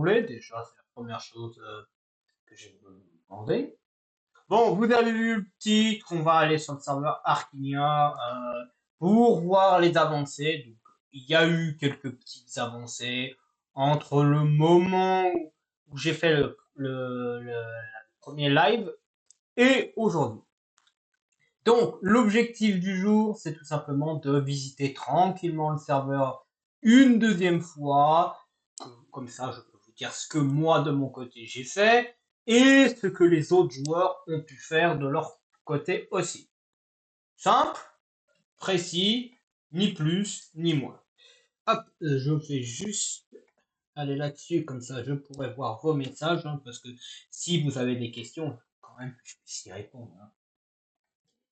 voulez. Déjà, c'est la première chose que j'ai demandé. Bon, vous avez vu le titre, on va aller sur le serveur Arquinia pour voir les avancées. Donc, il y a eu quelques petites avancées entre le moment où j'ai fait le premier live et aujourd'hui. Donc, l'objectif du jour, c'est tout simplement de visiter tranquillement le serveur une deuxième fois. Comme ça, je peux vous dire ce que moi, de mon côté, j'ai fait et ce que les autres joueurs ont pu faire de leur côté aussi. Simple, précis, ni plus, ni moins. Hop, je fais juste aller là-dessus, comme ça je pourrais voir vos messages, hein, parce que si vous avez des questions, quand même, je puisse y répondre. Hein.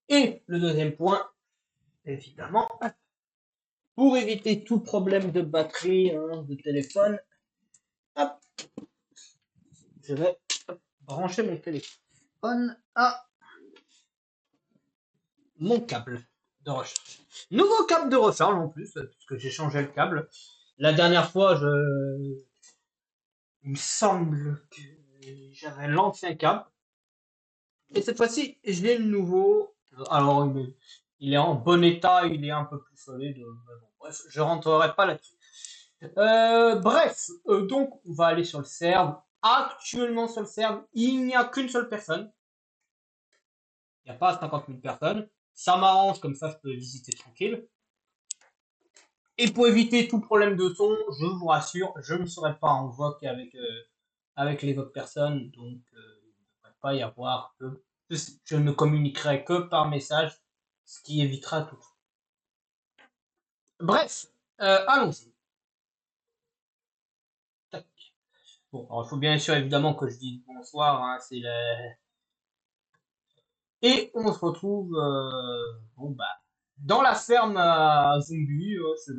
Et le deuxième point, évidemment, pour éviter tout problème de batterie hein, de téléphone, hop, je vais brancher mon téléphone à mon câble de recharge. Nouveau câble de recharge en plus, puisque j'ai changé le câble. La dernière fois, il me semble que j'avais l'ancien câble. Et cette fois-ci, j'ai le nouveau. Alors, il est en bon état, il est un peu plus solide. Bon, bref, je rentrerai pas là-dessus. Bref, donc on va aller sur le serve. Actuellement sur le serve, il n'y a qu'une seule personne. Il n'y a pas 50 000 personnes. Ça m'arrange, comme ça je peux visiter tranquille. Et pour éviter tout problème de son, je vous rassure, je ne serai pas en voc avec les autres personnes. Donc, il ne devrait pas y avoir je ne communiquerai que par message, ce qui évitera tout. Bref, allons-y. Tac. Bon, alors, il faut bien sûr évidemment que je dise bonsoir. Hein, Et on se retrouve bon, bah, dans la ferme à zombies. C'est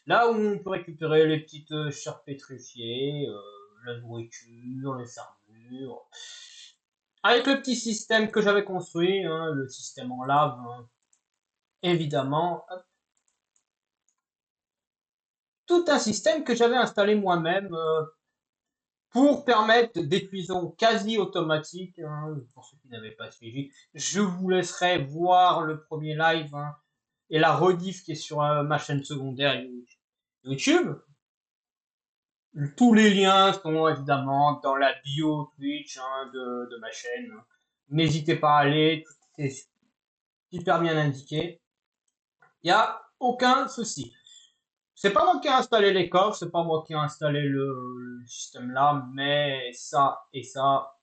là où on peut récupérer les petites chairs pétrifiées, la nourriture, les armures. Avec le petit système que j'avais construit, hein, le système en lave, hein, évidemment. Hop. Tout un système que j'avais installé moi-même pour permettre des cuissons quasi automatiques. Hein, pour ceux qui n'avaient pas suivi, je vous laisserai voir le premier live hein, et la rediff qui est sur ma chaîne secondaire YouTube. Tous les liens sont évidemment dans la bio Twitch hein, de ma chaîne. N'hésitez pas à aller, tout est hyper bien indiqué. Il n'y a aucun souci. C'est pas moi qui ai installé les coffres, c'est pas moi qui ai installé le système là, mais ça et ça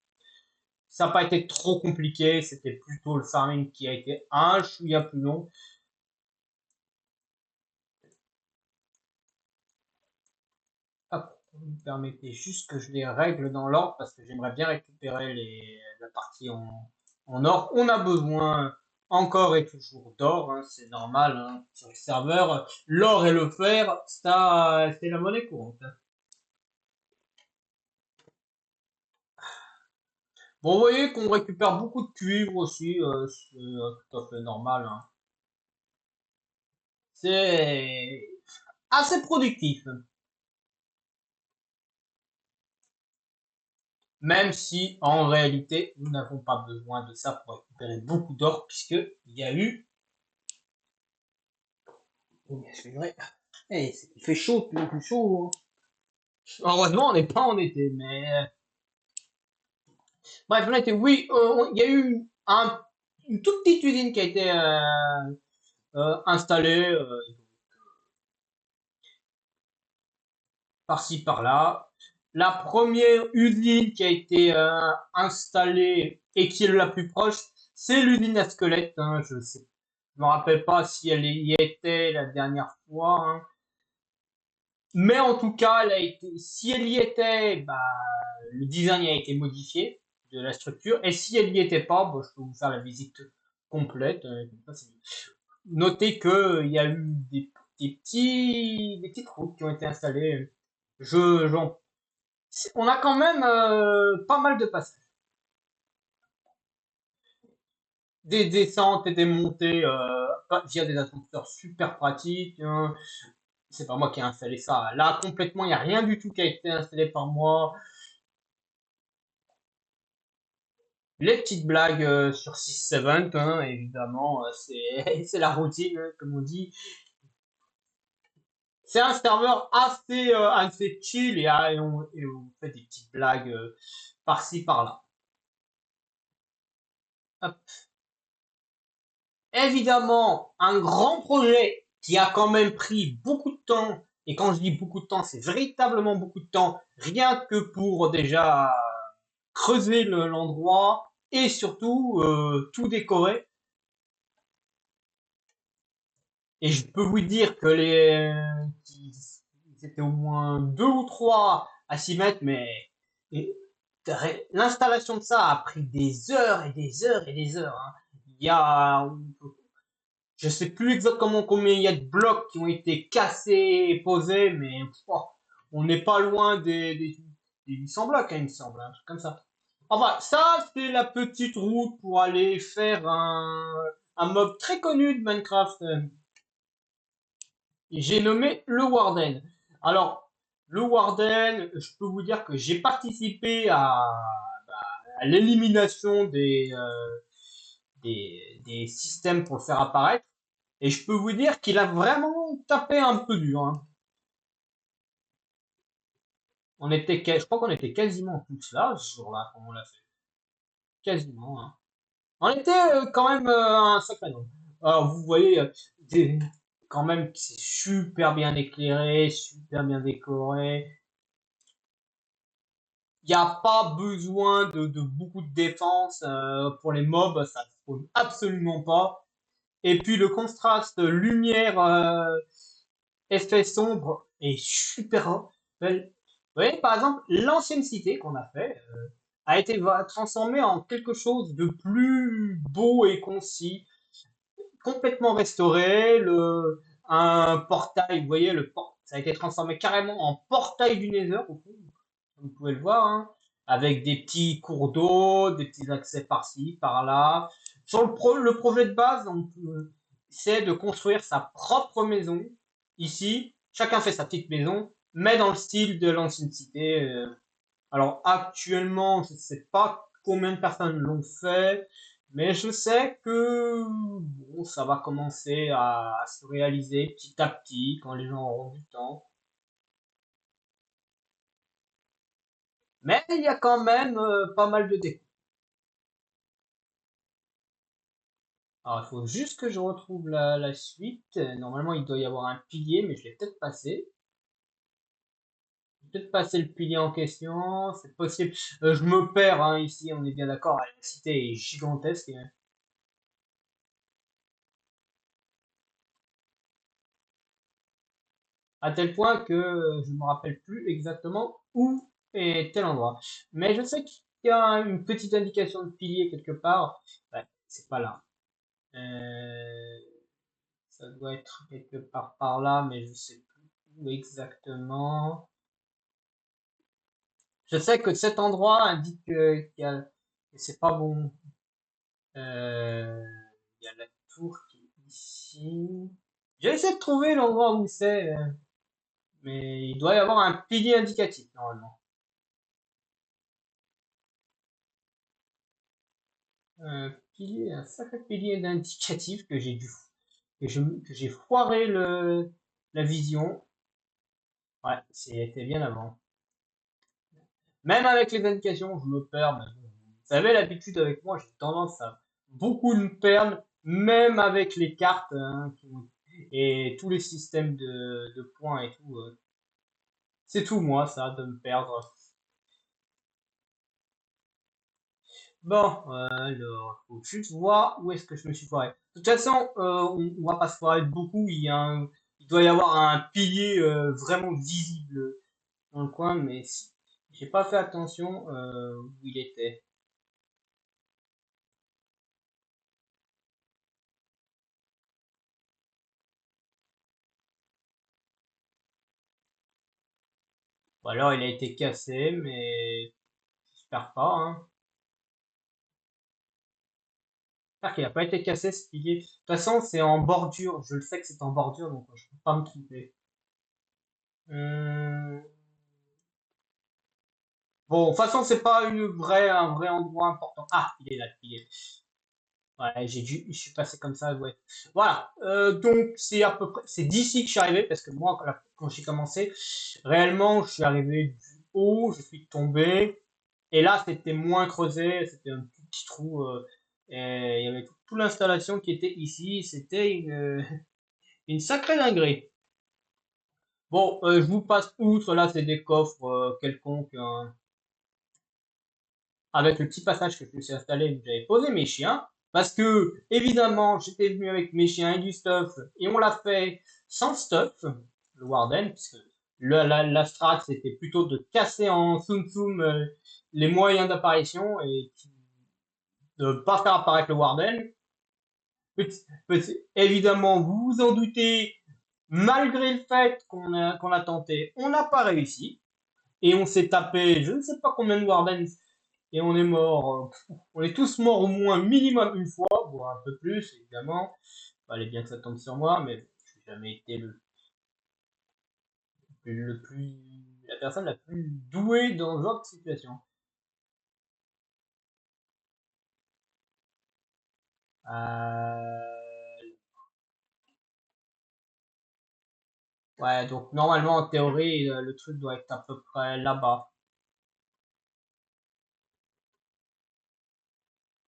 n'a pas été trop compliqué, c'était plutôt le farming qui a été un chouïa plus long. Hop, vous me permettez juste que je les règle dans l'ordre parce que j'aimerais bien récupérer la partie en or. On a besoin encore et toujours d'or, hein, c'est normal hein, sur le serveur. L'or et le fer, ça, c'est la monnaie courante. Hein. Bon, vous voyez qu'on récupère beaucoup de cuivre aussi, c'est tout à fait normal. Hein. C'est assez productif. Même si, en réalité, nous n'avons pas besoin de ça pour récupérer beaucoup d'or, puisqu'il y a eu... Oh, excusez-moi. Il fait chaud, de plus en plus chaud. Hein. Heureusement, on n'est pas en été, mais... Bref, on a été... Oui, il y a eu une toute petite usine qui a été installée par-ci, par-là. La première usine qui a été installée et qui est la plus proche, c'est l'usine à squelette. Hein, je me rappelle pas si elle y était la dernière fois. Hein. Mais en tout cas, si elle y était, bah, le design a été modifié de la structure. Et si elle y était pas, bah, je peux vous faire la visite complète. Notez qu'il y a eu des petites routes qui ont été installées. J'en on a quand même pas mal de passages. Des descentes et des montées via des ascenseurs super pratiques. Hein. C'est pas moi qui ai installé ça. Là, complètement, il n'y a rien du tout qui a été installé par moi. Les petites blagues sur 6-7, hein, évidemment, c'est la routine, hein, comme on dit. C'est un serveur assez chill et on fait des petites blagues par-ci, par-là. Hop. Évidemment, un grand projet qui a quand même pris beaucoup de temps, et quand je dis beaucoup de temps, c'est véritablement beaucoup de temps, rien que pour déjà creuser l'endroit et surtout tout décorer. Et je peux vous dire que ils étaient au moins deux ou trois à s'y mettre, mais et- l'installation de ça a pris des heures et des heures et des heures, hein. Il y a, je sais plus exactement combien il y a de blocs qui ont été cassés et posés, mais on n'est pas loin des 800 blocs, hein, il me semble, un truc comme ça. Enfin, ça, c'est la petite route pour aller faire un mob très connu de Minecraft. J'ai nommé le Warden. Alors, le Warden, je peux vous dire que j'ai participé à l'élimination des systèmes pour le faire apparaître. Et je peux vous dire qu'il a vraiment tapé un peu dur, hein. Je crois qu'on était quasiment tous là ce jour-là, quand on l'a fait. Quasiment, hein. On était quand même un sacré nombre. Alors, vous voyez, quand même, que c'est super bien éclairé, super bien décoré. Il n'y a pas besoin de beaucoup de défense pour les mobs, ça ne se pose absolument pas. Et puis le contraste lumière effet sombre est super belle. Vous voyez, par exemple, l'ancienne cité qu'on a fait a été transformée en quelque chose de plus beau et concis, complètement restauré. Un portail, vous voyez, ça a été transformé carrément en portail du Nether, au fond, comme vous pouvez le voir, hein, avec des petits cours d'eau, des petits accès par-ci, par-là. Sur le projet de base, c'est de construire sa propre maison. Ici, chacun fait sa petite maison, mais dans le style de l'ancienne cité. Alors actuellement, je ne sais pas combien de personnes l'ont fait, mais je sais que bon, ça va commencer à se réaliser petit à petit quand les gens auront du temps. Mais il y a quand même pas mal de défauts. Alors, il faut juste que je retrouve la suite. Normalement, il doit y avoir un pilier, mais je l'ai peut-être passé. J'ai peut-être passé le pilier en question, c'est possible. Je me perds, hein, ici, on est bien d'accord. La cité est gigantesque, hein. À tel point que je ne me rappelle plus exactement où est tel endroit. Mais je sais qu'il y a une petite indication de pilier quelque part. Ouais, c'est pas là. Euh, Ça doit être quelque part par là, mais je sais plus où exactement. Je sais que cet endroit indique que c'est pas bon. Il y a la tour qui est ici. J'ai essayé de trouver l'endroit où c'est, mais il doit y avoir un pilier indicatif normalement. Un sacré pilier d'indicatif que j'ai foiré la vision. Ouais, c'était bien avant. Même avec les indications, je me perds. Mais bon, vous savez, l'habitude avec moi, j'ai tendance à beaucoup me perdre, même avec les cartes, hein, et tous les systèmes de points et tout. C'est tout moi, ça, de me perdre. Bon, alors, faut juste voir où est-ce que je me suis foiré. De toute façon, on va pas se foirer de beaucoup. Il doit y avoir un pilier vraiment visible dans le coin, mais j'ai pas fait attention où il était. Ou alors il a été cassé, mais j'espère pas, hein. J'espère qu'il a pas été cassé ce pilier. De toute façon, c'est en bordure. Je le sais que c'est en bordure, donc je peux pas me tromper. Hum, Bon, de toute façon, c'est pas un vrai endroit important. Ah, il est là, il est. Ouais, je suis passé comme ça, ouais. Voilà. Donc, c'est à peu près, c'est d'ici que je suis arrivé, parce que moi, quand j'ai commencé, réellement, je suis arrivé du haut, je suis tombé, et là, c'était moins creusé, c'était un tout petit trou, et il y avait toute l'installation qui était ici, c'était une sacrée dinguerie. Bon, je vous passe outre, là, c'est des coffres quelconques, hein, avec le petit passage que je me suis installé où j'avais posé mes chiens. Parce que, évidemment, j'étais venu avec mes chiens et du stuff, et on l'a fait sans stuff, le Warden, puisque la strat, c'était plutôt de casser en Tsum Tsum les moyens d'apparition et de ne pas faire apparaître le Warden. Évidemment, vous vous en doutez, malgré le fait qu'on a tenté, on n'a pas réussi. Et on s'est tapé, je ne sais pas combien de Wardens, et on est mort. On est tous morts au moins minimum une fois, voire un peu plus, évidemment. Fallait bien que ça tombe sur moi, mais je n'ai jamais été le plus, la personne la plus douée dans ce genre de situation. Ouais, donc normalement, en théorie, le truc doit être à peu près là-bas.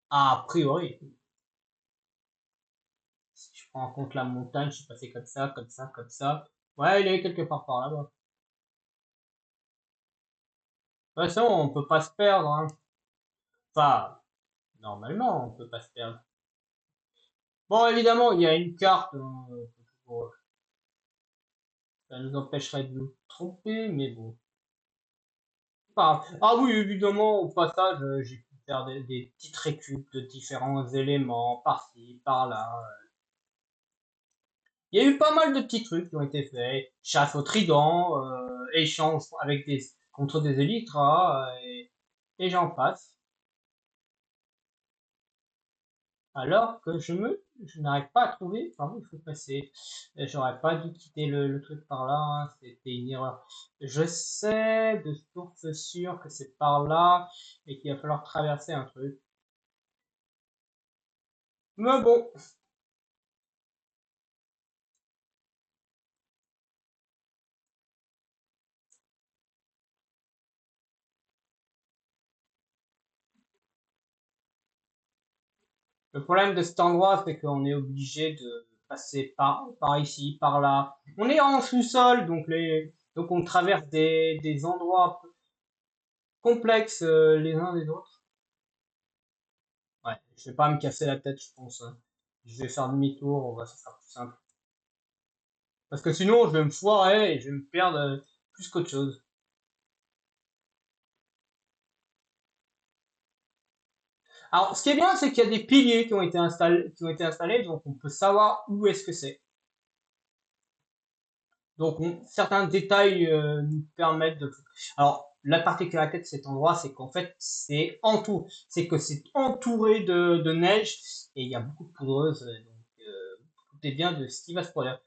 Ah, a priori, si je prends en compte la montagne, je suis passé comme ça, comme ça, comme ça. Ouais, il est quelque part par là-bas. De toute façon, on peut pas se perdre, hein. Enfin, normalement, on peut pas se perdre. Bon, évidemment, il y a une carte, hein, ça nous empêcherait de nous tromper, mais bon. Ah oui, évidemment, au passage, j'ai pu faire des petites récup de différents éléments, par-ci, par-là. Il y a eu pas mal de petits trucs qui ont été faits. Chasse au trident, échange contre des élytras, et j'en passe. Alors que je n'arrive pas à trouver par où il faut passer. J'aurais pas dû quitter le truc par là, hein, c'était une erreur. Je sais de source sûre que c'est par là et qu'il va falloir traverser un truc. Mais bon, le problème de cet endroit, c'est qu'on est obligé de passer par ici, par là. On est en sous-sol, donc on traverse des endroits complexes les uns des autres. Ouais, je vais pas me casser la tête, je pense, hein. Je vais faire demi-tour, ça sera plus simple. Parce que sinon, je vais me foirer et je vais me perdre plus qu'autre chose. Alors, ce qui est bien, c'est qu'il y a des piliers qui ont été installés, donc on peut savoir où est-ce que c'est. Donc, certains détails nous permettent de. Alors, la particularité de cet endroit, c'est qu'en fait, c'est que c'est entouré de neige et il y a beaucoup de poudreuse, donc tout est bien de ce qui va se produire.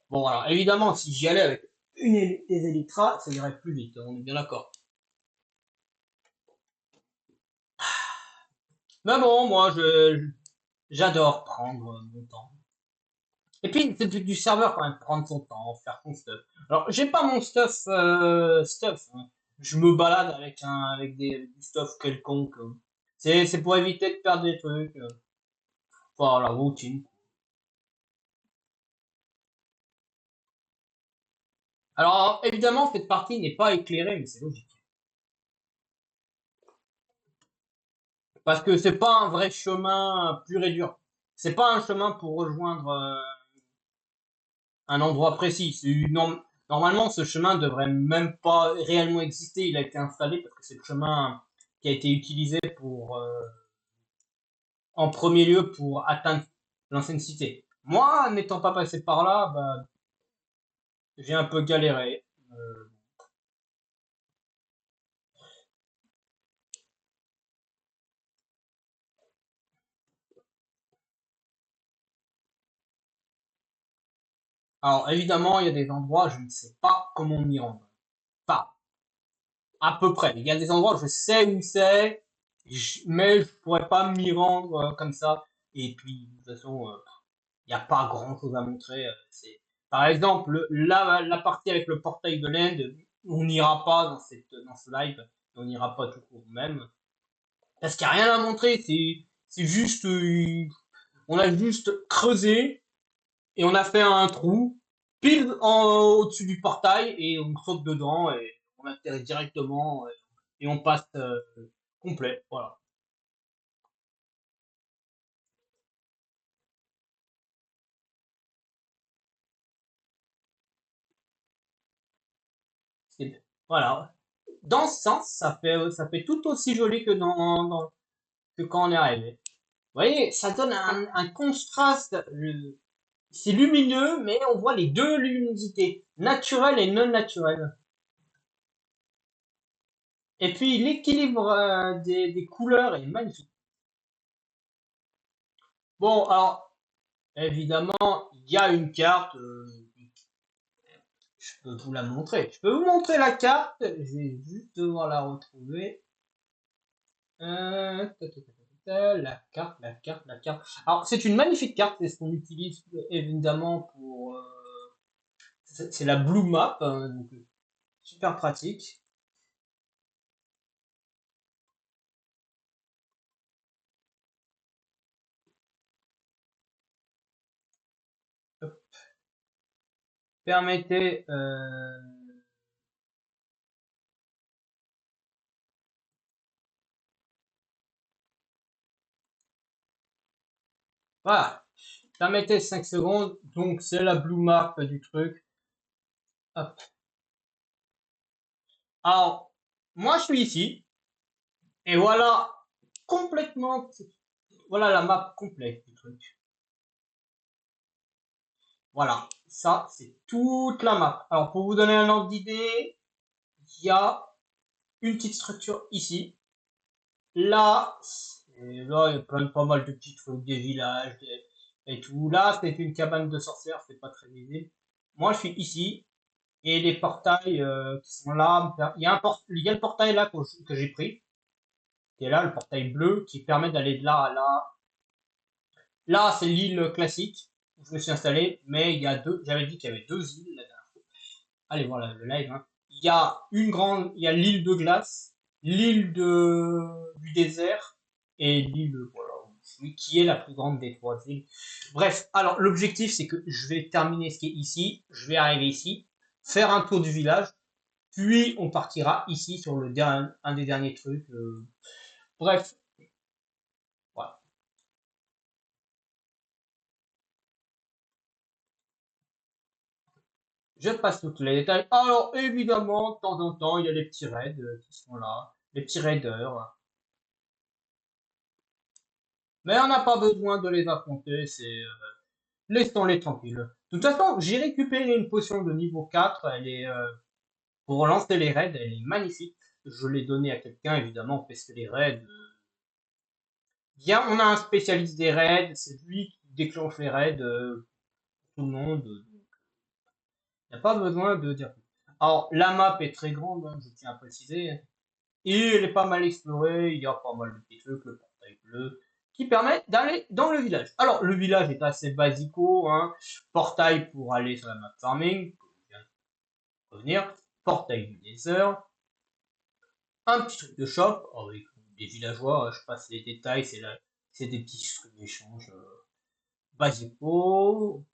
Bon, alors évidemment, si j'y allais avec des élytras, ça irait plus vite, on est bien d'accord. Mais bon, j'adore prendre mon temps. Et puis, c'est du serveur quand même, prendre son temps, faire son stuff. Alors, j'ai pas mon stuff, hein. Je me balade avec du stuff quelconque, hein. C'est pour éviter de perdre des trucs. Voilà, routine. Alors, évidemment, cette partie n'est pas éclairée, mais c'est logique. Parce que c'est pas un vrai chemin pur et dur. C'est pas un chemin pour rejoindre un endroit précis. Normalement, ce chemin devrait même pas réellement exister. Il a été installé parce que c'est le chemin qui a été utilisé en premier lieu pour atteindre l'ancienne cité. Moi, n'étant pas passé par là, bah, j'ai un peu galéré. Euh, Alors, évidemment, il y a des endroits, je ne sais pas comment m'y rendre. Pas à peu près. Il y a des endroits, je sais où c'est, mais je pourrais pas m'y rendre comme ça. Et puis, de toute façon, il n'y a pas grand chose à montrer. Par exemple, la partie avec le portail de l'Inde, on n'ira pas dans ce live, on n'ira pas tout court même. Parce qu'il n'y a rien à montrer, c'est juste, on a juste creusé et on a fait un trou pile au-dessus du portail et on saute dedans et on atterrit directement et on passe complet. Voilà. Voilà. Dans ce sens, ça fait tout aussi joli que que quand on est arrivé. Vous voyez, ça donne un contraste. C'est lumineux, mais on voit les deux luminosités, naturelle et non naturelle. Et puis l'équilibre des couleurs est magnifique. Bon, alors évidemment, il y a une carte. Je peux vous la montrer. Je peux vous montrer la carte. Je vais juste devoir la retrouver. La carte, la carte, la carte. Alors, c'est une magnifique carte. C'est ce qu'on utilise évidemment pour. C'est la Blue Map. Donc, super pratique. Hop. Permettez. Voilà. Permettez 5 secondes. Donc, c'est la Blue Map du truc. Hop. Alors, moi, je suis ici. Et voilà complètement. Voilà la map complète du truc. Voilà, ça c'est toute la map. Alors pour vous donner un ordre d'idée, il y a une petite structure ici. Là, et là il y a pas mal de petits trucs, des villages et tout. Là c'est une cabane de sorcières, c'est pas très visible. Moi je suis ici et les portails qui sont là. Il y a le portail là que j'ai pris, qui est là, le portail bleu, qui permet d'aller de là à là. Là c'est l'île classique où je me suis installé, mais il y a deux. J'avais dit qu'il y avait deux îles là. Allez voir le live, hein. Il y a l'île de glace, du désert et l'île, voilà, qui est la plus grande des trois îles. Bref, alors l'objectif c'est que je vais terminer ce qui est ici, je vais arriver ici, faire un tour du village, puis on partira ici sur un des derniers trucs. Bref, voilà. Je passe tous les détails. Alors évidemment, de temps en temps, il y a les petits raids qui sont là, les petits raiders. Mais on n'a pas besoin de les affronter, laissons-les tranquilles. De toute façon, j'ai récupéré une potion de niveau 4, pour lancer les raids, elle est magnifique. Je l'ai donnée à quelqu'un, évidemment, parce que les raids, bien, on a un spécialiste des raids, c'est lui qui déclenche les raids, tout le monde, il n'y a pas besoin de dire plus. Alors, la map est très grande, hein, je tiens à préciser, et elle est pas mal explorée, il y a pas mal de petits trucs, le portail bleu, qui permet d'aller dans le village. Alors, le village est assez basico, hein, portail pour aller sur la map farming, revenir, portail du Nether, un petit truc de shop, avec des villageois, je passe les détails, c'est des petits trucs d'échange basico.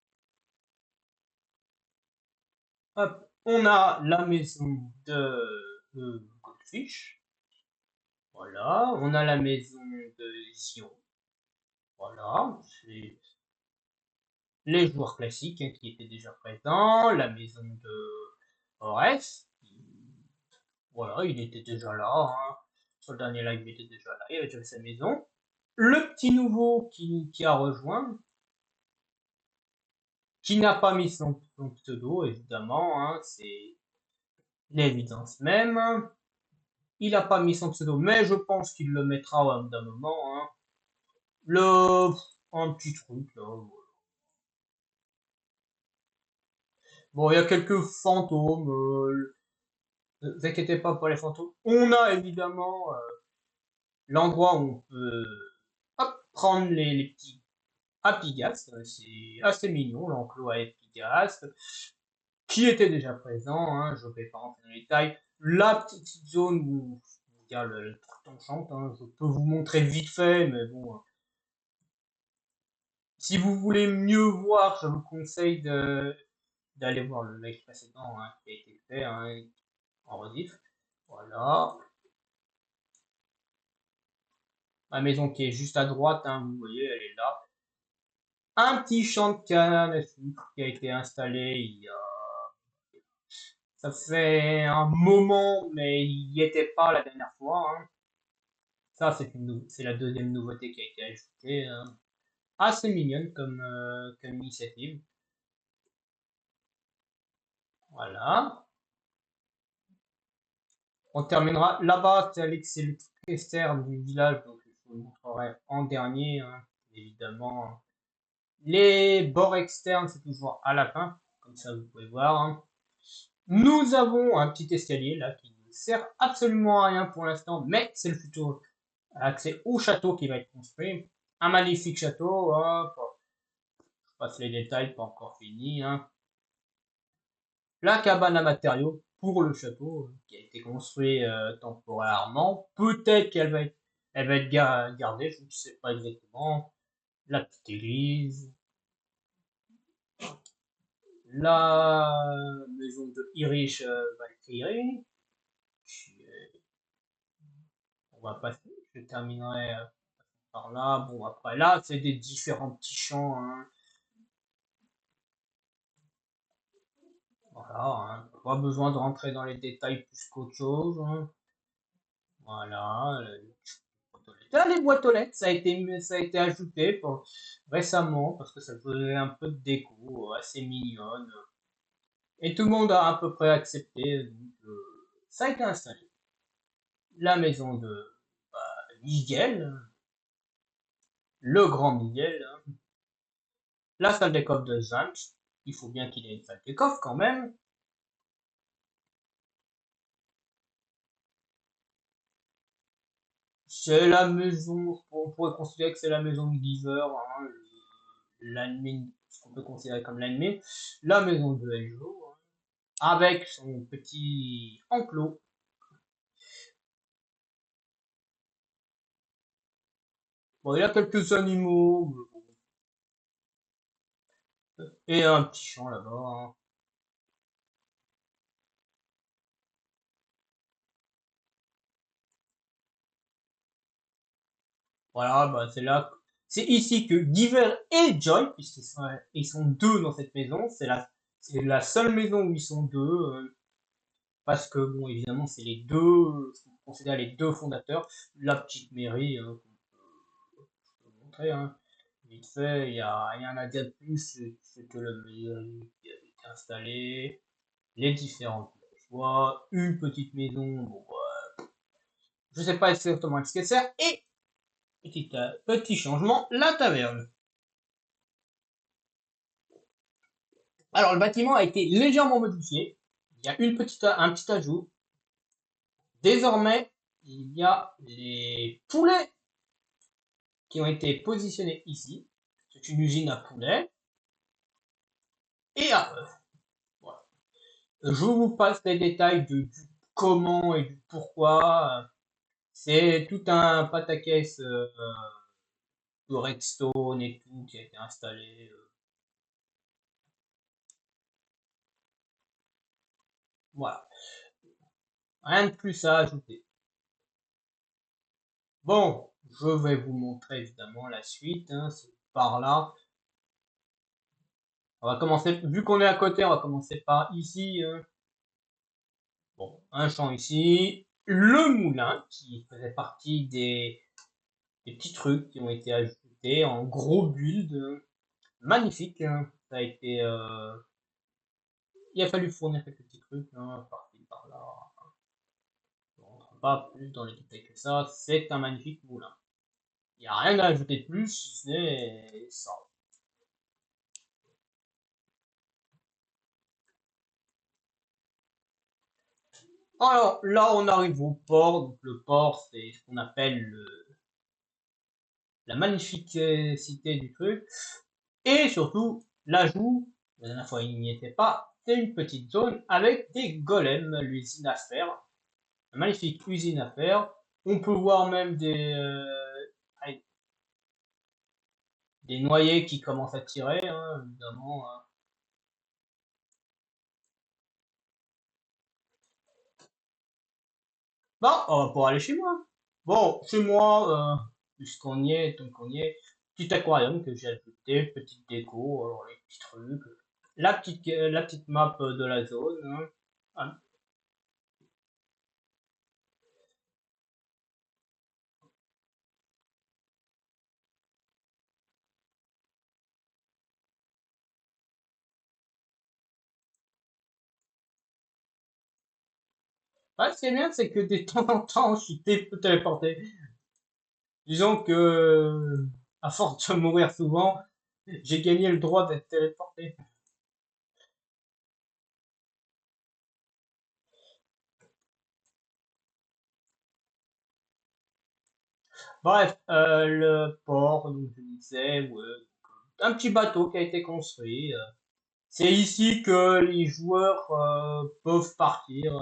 Hop, on a la maison de Goldfish, voilà, on a la maison de Zion, voilà, c'est les joueurs classiques hein, qui étaient déjà présents, la maison de Ores, voilà, il était déjà là, hein. Sur le dernier live, il était déjà là, il avait déjà sa maison. Le petit nouveau qui a rejoint, qui n'a pas mis son pseudo, évidemment, hein, c'est l'évidence même. Il n'a pas mis son pseudo, mais je pense qu'il le mettra d'un moment. Hein. Un petit truc là. Bon, il y a quelques fantômes. Ne vous inquiétez pas pour les fantômes. On a évidemment l'endroit où on peut hop, prendre les petits Apigast. C'est assez mignon, l'enclos à Apigast, qui était déjà présent. Hein, je ne vais pas rentrer dans les détails. La petite zone où il y a le truc enchante, hein, je peux vous montrer vite fait, mais bon. Si vous voulez mieux voir, je vous conseille d'aller voir le live précédent hein, qui a été fait hein, en rediff. Voilà. Ma maison qui est juste à droite, hein, vous voyez, elle est là. Un petit champ de canne à sucre qui a été installé il y a... Ça fait un moment, mais il n'y était pas la dernière fois. Hein. Ça, c'est la deuxième nouveauté qui a été ajoutée. Hein. Assez mignonne comme initiative. Voilà. On terminera là-bas, c'est le truc externe du village, donc je vous le montrerai en dernier, hein, évidemment. Les bords externes, c'est toujours à la fin, comme ça vous pouvez voir. Hein. Nous avons un petit escalier là qui ne sert absolument à rien pour l'instant, mais c'est le futur accès au château qui va être construit. Un magnifique château, hop, je passe les détails, pas encore fini. Hein. La cabane à matériaux pour le château qui a été construit temporairement. Peut-être elle va être gardée, je ne sais pas exactement. La petite église, la maison de Irish Valkyrie. On va passer, je terminerai par là. Bon, après là, c'est des différents petits champs. Hein. Voilà, hein. Pas besoin de rentrer dans les détails plus qu'autre chose. Hein. Voilà. Là, les boîtes aux lettres, ça a été ajouté récemment parce que ça faisait un peu de déco assez mignonne. Et tout le monde a à peu près accepté. Donc, ça a été installé. La maison de Miguel, le grand Miguel. Hein. La salle des coffres de Zanch. Il faut bien qu'il ait une salle des coffres quand même. C'est la maison, on pourrait considérer que c'est la maison de Giver, hein, l'admin, ce qu'on peut considérer comme l'admin. La maison de Eljo, hein, avec son petit enclos. Bon, il y a quelques animaux, et un petit champ là-bas. Hein. Voilà, bah, c'est là. C'est ici que Giver et Joy, ils sont deux dans cette maison, c'est la seule maison où ils sont deux, parce que, bon, évidemment, c'est les deux, on considère les deux fondateurs, la petite mairie, hein, je peux vous montrer, hein. Vite fait, il y a rien à dire de plus, c'est que le mairie qui a été installé, les différentes choix, une petite maison, bon, je sais pas exactement ce qu'elle sert, et petit changement, la taverne. Alors, le bâtiment a été légèrement modifié. Il y a un petit ajout. Désormais, il y a les poulets qui ont été positionnés ici. C'est une usine à poulets et à œufs. Voilà. Je vous passe les détails du comment et du pourquoi. C'est tout un pataquès de redstone et tout qui a été installé. Voilà. Rien de plus à ajouter. Bon, je vais vous montrer évidemment la suite. Hein, c'est par là. On va commencer, vu qu'on est à côté, on va commencer par ici. Hein. Bon, un champ ici. Le moulin qui faisait partie des petits trucs qui ont été ajoutés en gros build. Magnifique. Hein. Ça a été. Il a fallu fournir quelques petits trucs. Hein, par-ci, par-là. On ne rentre pas plus dans les détails que ça. C'est un magnifique moulin. Il n'y a rien à ajouter de plus, si ce n'est ça. Alors là, on arrive au port. Donc le port, c'est ce qu'on appelle la magnificité du truc. Et surtout, l'ajout, la dernière fois il n'y était pas, c'est une petite zone avec des golems, l'usine à faire. Une magnifique usine à faire. On peut voir même des noyés qui commencent à tirer, hein, évidemment. Hein. Bon, on va pouvoir aller chez moi. Bon, chez moi, puisqu'on y est, donc on y est, petit aquarium que j'ai ajouté, petite déco, alors les petits trucs, la petite map de la zone. Hein. Ah, ouais, ce qui est bien, c'est que de temps en temps, je suis téléporté. Disons que, à force de mourir souvent, j'ai gagné le droit d'être téléporté. Bref, le port, donc je disais, ouais, un petit bateau qui a été construit. C'est ici que les joueurs peuvent partir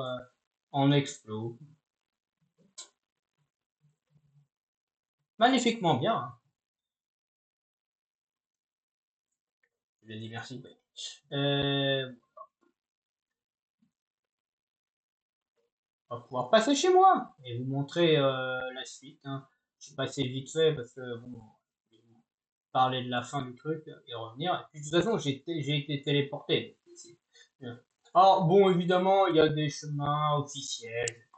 en explo. Magnifiquement bien. Hein. Je lui ai dit merci. Ouais. On va pouvoir passer chez moi et vous montrer la suite. Hein. Je suis passé vite fait parce que bon, je vais vous parler de la fin du truc et revenir. Et puis, de toute façon, j'ai été téléporté. Alors bon, évidemment, il y a des chemins officiels.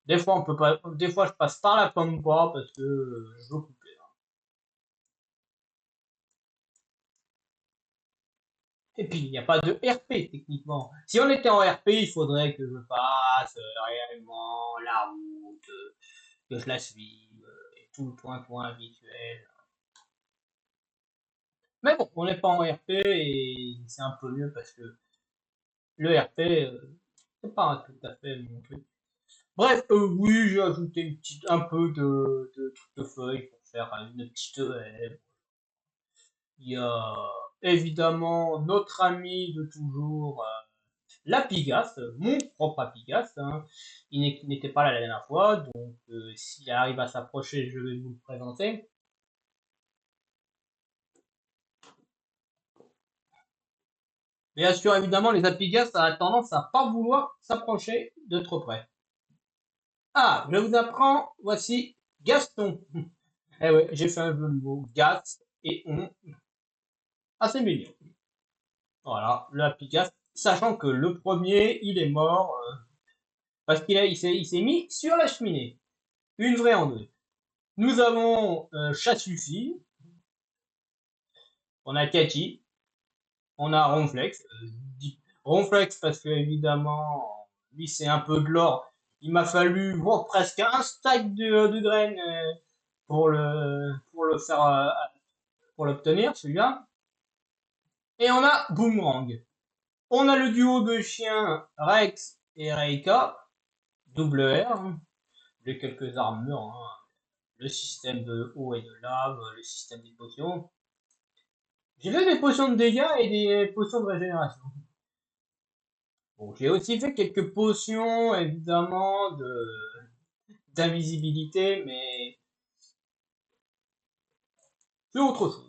Des fois, on peut pas. Des fois, je passe par la pampa parce que je veux couper. Et puis, il n'y a pas de RP techniquement. Si on était en RP, il faudrait que je fasse réellement la route, que je la suive, et tout le point habituel. Mais bon, on n'est pas en RP et c'est un peu mieux parce que le RP, c'est pas tout à fait mon truc. Bref, oui, j'ai ajouté un peu de trucs de feuilles pour faire une petite haie. Il y a évidemment notre ami de toujours, l'Apigas, mon propre Apigas. Hein. N'était pas là la dernière fois, donc s'il arrive à s'approcher, je vais vous le présenter. Bien sûr, évidemment, les Apigas a tendance à pas vouloir s'approcher de trop près. Ah, je vous apprends, voici Gaston. Eh ouais, j'ai fait un jeu de mots, Gas et on. Ah, c'est mignon. Voilà, le Apigas, sachant que le premier, il est mort parce il s'est mis sur la cheminée. Une vraie en deux. Nous avons Chassufi, on a Cathy, on a Ronflex. Ronflex parce que évidemment, lui c'est un peu de l'or. Il m'a fallu presque un stack de graines pour l'obtenir celui-là. Et on a Boomerang. On a le duo de chiens Rex et Reika, double R. Hein. J'ai quelques armures, hein. Le système de eau et de lave, le système des potions. J'ai fait des potions de dégâts et des potions de régénération. Bon, j'ai aussi fait quelques potions, évidemment, d'invisibilité, mais c'est autre chose.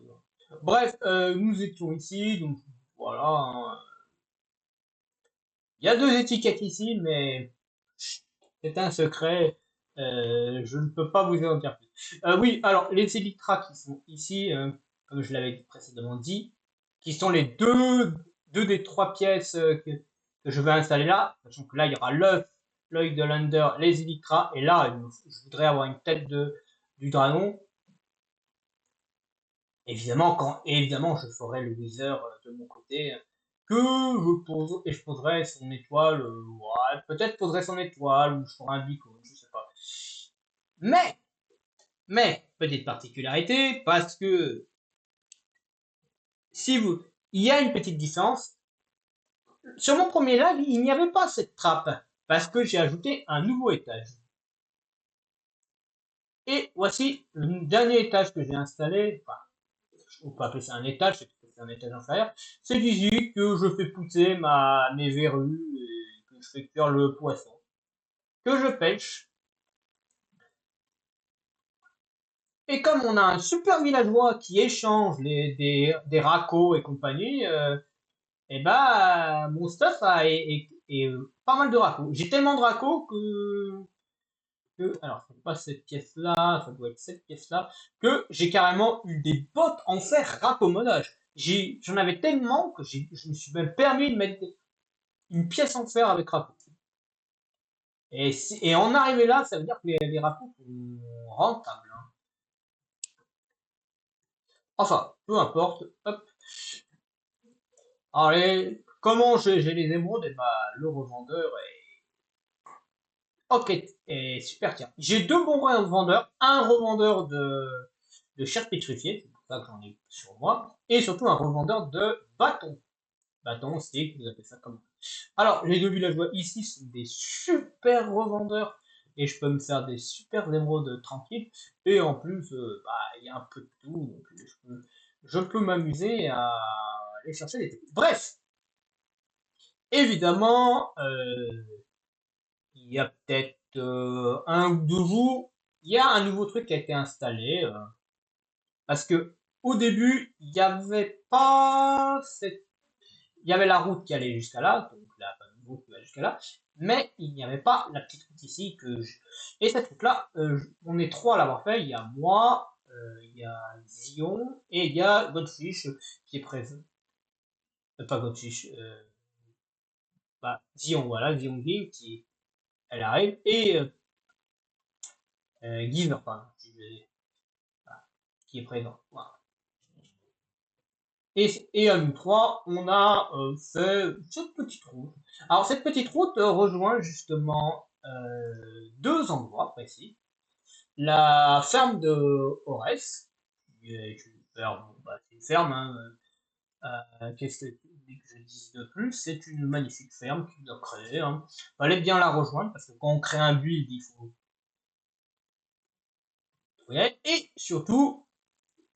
Bref, nous étions ici, donc voilà. Hein. Il y a deux étiquettes ici, mais c'est un secret. Je ne peux pas vous en dire plus. Oui, alors les Electra qui sont ici, comme je l'avais précédemment dit, qui sont les deux des trois pièces que je vais installer là. Sachant que là, il y aura l'œil de l'Under, les Electra, et là, je voudrais avoir une tête du dragon. Évidemment, évidemment, je ferai le Wither de mon côté, que je pose, et je poserai son étoile, ouais, peut-être poserai son étoile, ou je ferai un beacon, je sais pas. Mais, petite particularité, parce que si vous, il y a une petite différence. Sur mon premier live, il n'y avait pas cette trappe. parce que j'ai ajouté un nouveau étage. Et voici le dernier étage que j'ai installé. Enfin, on peut appeler ça un étage, c'est un étage inférieur. C'est ici que je fais pousser mes verrues et que je fais cuire le poisson que je pêche. Et comme on a un super villageois qui échange des racos et compagnie, et ben mon stuff est pas mal de racos. J'ai tellement de racos alors c'est pas cette pièce là, ça doit être cette pièce là, que j'ai carrément eu des bottes en fer raccommodage. J'en avais tellement que je me suis même permis de mettre une pièce en fer avec racos. Et en arriver là, ça veut dire que les racos sont rentables, hein. Enfin, peu importe. Hop. Allez, comment j'ai les émeraudes? Et bah, le revendeur est ok, et super tiens. J'ai deux bons revendeurs, un revendeur de chair pétrifiée, c'est pour ça que j'en ai sur moi, et surtout un revendeur de bâtons. Bâtons, stick, vous appelez ça comme. Alors, les deux villageois ici sont des super revendeurs, et je peux me faire des super émeraudes tranquilles, et en plus, bah, il y a un peu de tout, donc je peux m'amuser à aller chercher des trucs. Bref, évidemment, il y a peut-être un ou deux jours, il y a un nouveau truc qui a été installé. Parce que au début, il y avait pas cette... Il y avait la route qui allait jusqu'à là, donc la route qui va jusqu'à là, mais il n'y avait pas la petite route ici Et cette route-là, on est trois à l'avoir fait. Il y a moi, il y a Zion et il y a Godfish qui est présent. Pas Godfish, bah, Zion, voilà, Zion Game qui elle arrive et Giver, pardon, qui est présent. Voilà. Et à nous trois, on a fait cette petite route. Alors cette petite route rejoint justement deux endroits précis. La ferme de Ores, qui est une ferme, bah, c'est une ferme, hein, qu'est-ce que je dis de plus, c'est une magnifique ferme qu'il a créée, hein. Fallait bien la rejoindre parce que quand on crée un build, il faut. Ouais, et surtout,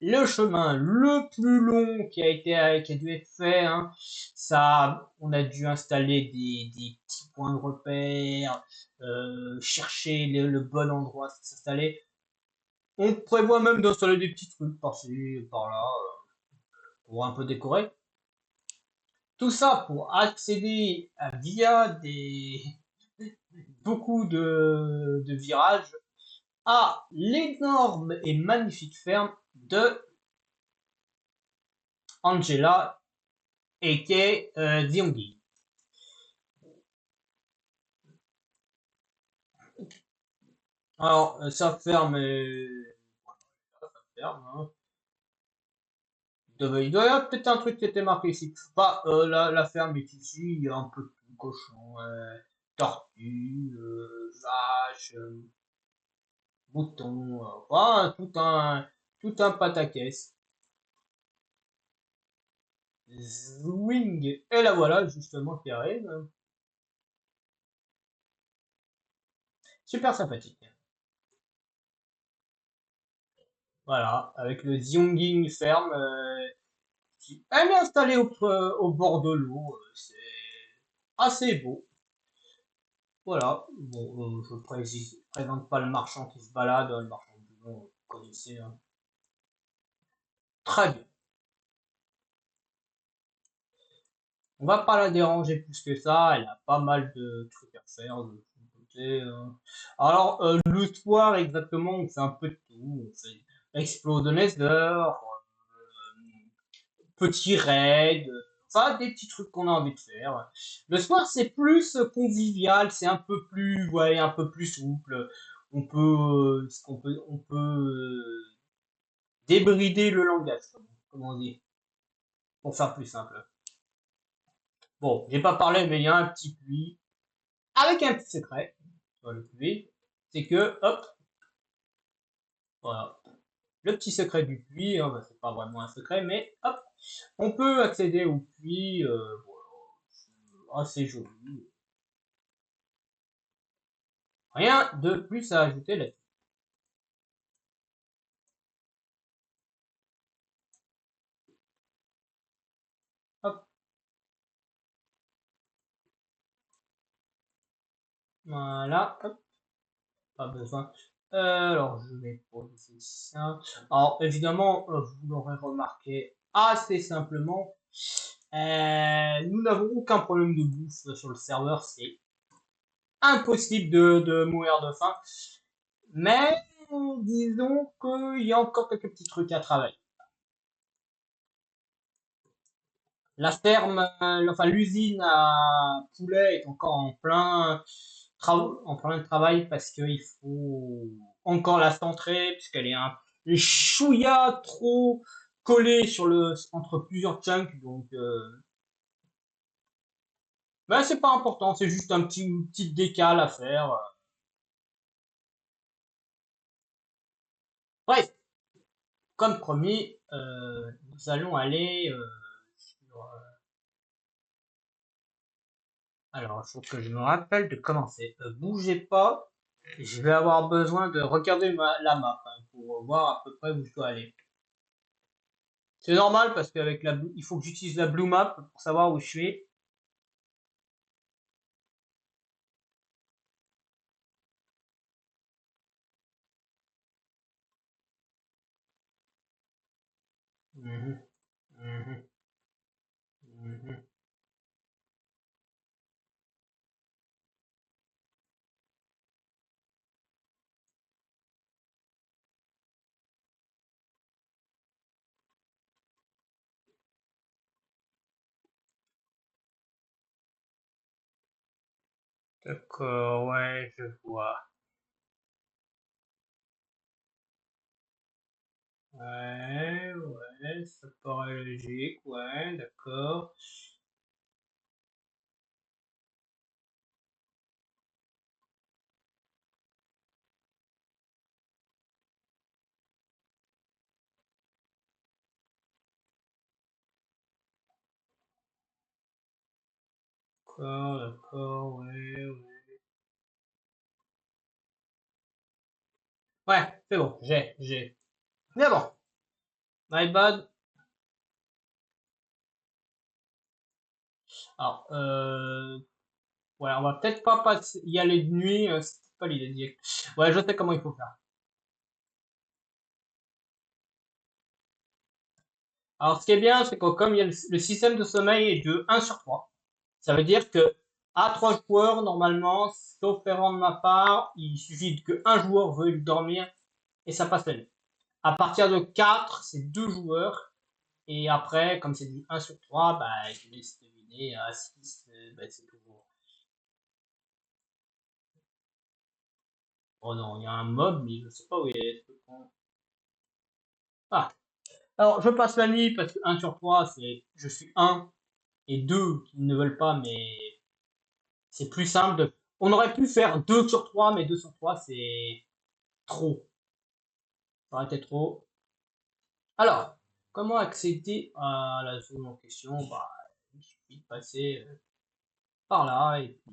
le chemin le plus long qui a dû être fait, hein, ça, on a dû installer des petits points de repère, chercher le bon endroit pour s'installer. On prévoit même d'installer des petits trucs par-ci, par-là, pour un peu décorer. Tout ça pour accéder via beaucoup de virages à l'énorme et magnifique ferme de Angela et qui est Ziongi. Alors, ça ferme, ferme, hein. Il doit y avoir peut-être un truc qui était marqué ici. Bah, la ferme est ici, il y a un peu de tout, cochon, tortue, vache, mouton, voilà, tout un pataquès. Zwing, et la voilà, justement, qui arrive. Super sympathique. Voilà, avec le Xionging Ferme, elle est installée au bord de l'eau, c'est assez beau. Voilà, bon, je présente pas le marchand qui se balade, le marchand ambulant, vous connaissez, hein. Très bien. On va pas la déranger plus que ça, elle a pas mal de trucs à faire de son côté, hein. Alors, le soir, exactement, on fait un peu de tout. On fait explose de Nether, petit raid, enfin des petits trucs qu'on a envie de faire. Le soir, c'est plus convivial, c'est un peu plus, ouais, un peu plus souple. On peut débrider le langage, comme on dit, pour faire plus simple. Bon, j'ai pas parlé, mais il y a un petit puits avec un petit secret sur le puits, c'est que, hop, voilà, le petit secret du puits, hein, bah, c'est pas vraiment un secret, mais hop, on peut accéder au puits, voilà, assez joli. Rien de plus à ajouter là-dessus. Hop, voilà, hop, pas besoin. Alors, je vais poser ça. Alors, évidemment, vous l'aurez remarqué assez simplement, nous n'avons aucun problème de bouffe sur le serveur. C'est impossible de mourir de faim. Mais disons qu'il y a encore quelques petits trucs à travailler. La ferme, enfin l'usine à poulet est encore en plein travail parce qu'il faut encore la centrer puisqu'elle est un chouïa trop collée entre plusieurs chunks. Donc, ben c'est pas important, c'est juste une petite décale à faire. Bref, comme promis, nous allons aller sur. Alors, il faut que je me rappelle de commencer. Bougez pas. Je vais avoir besoin de regarder la map hein, pour voir à peu près où je dois aller. C'est normal parce qu'avec il faut que j'utilise la blue map pour savoir où je suis. Mhm, mhm, mhm. D'accord, ouais, je vois. Ouais, ouais, ça paraît logique, ouais, d'accord. D'accord, d'accord, ouais, ouais. Ouais, c'est bon, j'ai. Mais bon, my bad. Alors, ouais, on va peut-être pas y aller de nuit, c'est pas l'idée d'y aller. Ouais, je sais comment il faut faire. Alors, ce qui est bien, c'est que comme il y a le système de sommeil est de 1/3, ça veut dire que à 3 joueurs, normalement, sauf erreur de ma part, il suffit qu'un joueur veuille dormir et ça passe la nuit. À partir de 4, c'est 2 joueurs. Et après, comme c'est du 1/3, bah, je laisse deviner à 6, bah, c'est toujours. Oh non, il y a un mob, mais je sais pas où il est. Ah, alors je passe la nuit parce que 1/3, c'est je suis un et 2 qui ne veulent pas, mais c'est plus simple on aurait pu faire 2/3, mais 2/3, c'est trop. Ça aurait été trop. Alors, comment accéder à la zone en question? Bah, il suffit de passer par là et puis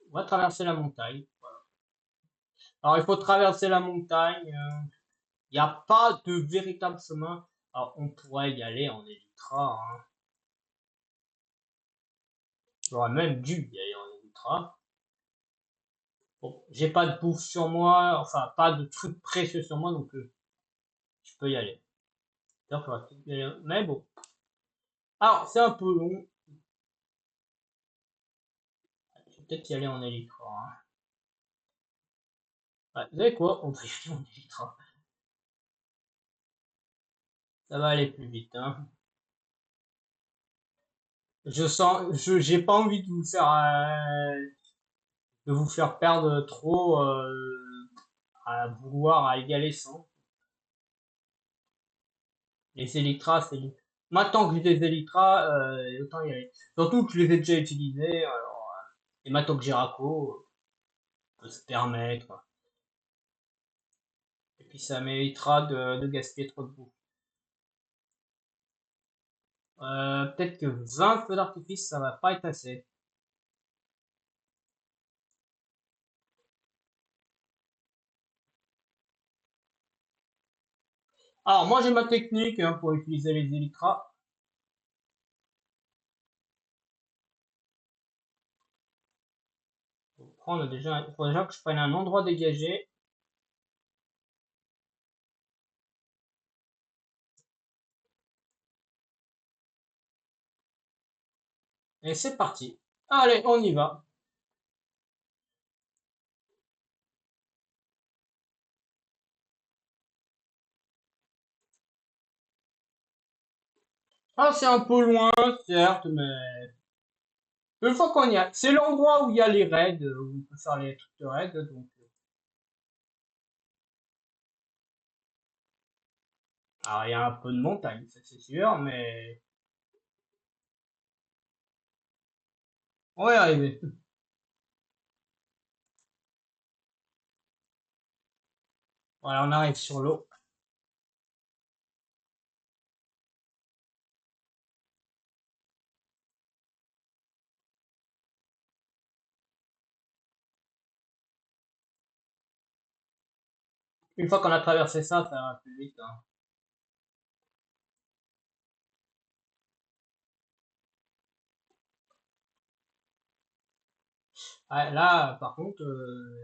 on va traverser la montagne. Alors, il faut traverser la montagne. Il n'y a pas de véritable chemin. Alors, on pourrait y aller en Elytra. Hein. J'aurais même dû y aller en Elytra. Bon, j'ai pas de bouffe sur moi, enfin, pas de trucs précieux sur moi, donc je peux y aller. Mais bon. Alors, c'est un peu long. Je vais peut-être y aller en Elytra. Hein. Ouais, vous savez quoi? On va y aller en Elytra. Ça va aller plus vite. Hein. J'ai pas envie de vous faire perdre trop à vouloir à égaler 100. Les Elytras, c'est maintenant que j'ai des Elytras, autant y aller. Surtout que je les ai déjà utilisés. Alors, et maintenant que j'ai Raco, on peut se permettre. Et puis ça m'évitera de gaspiller trop de bouffe. Peut-être que 20 feux d'artifice, ça va pas être assez. Alors, moi, j'ai ma technique hein, pour utiliser les Elytras. Il faut déjà que je prenne un endroit dégagé. Et c'est parti. Allez, on y va. Ah, c'est un peu loin, certes, mais une fois qu'on y a, c'est l'endroit où il y a les raids, où on peut faire les trucs de raids, donc. Alors, il y a un peu de montagne, ça c'est sûr, mais on va y arriver. Voilà, on arrive sur l'eau. Une fois qu'on a traversé ça, ça va plus vite, hein. Ouais, là, par contre,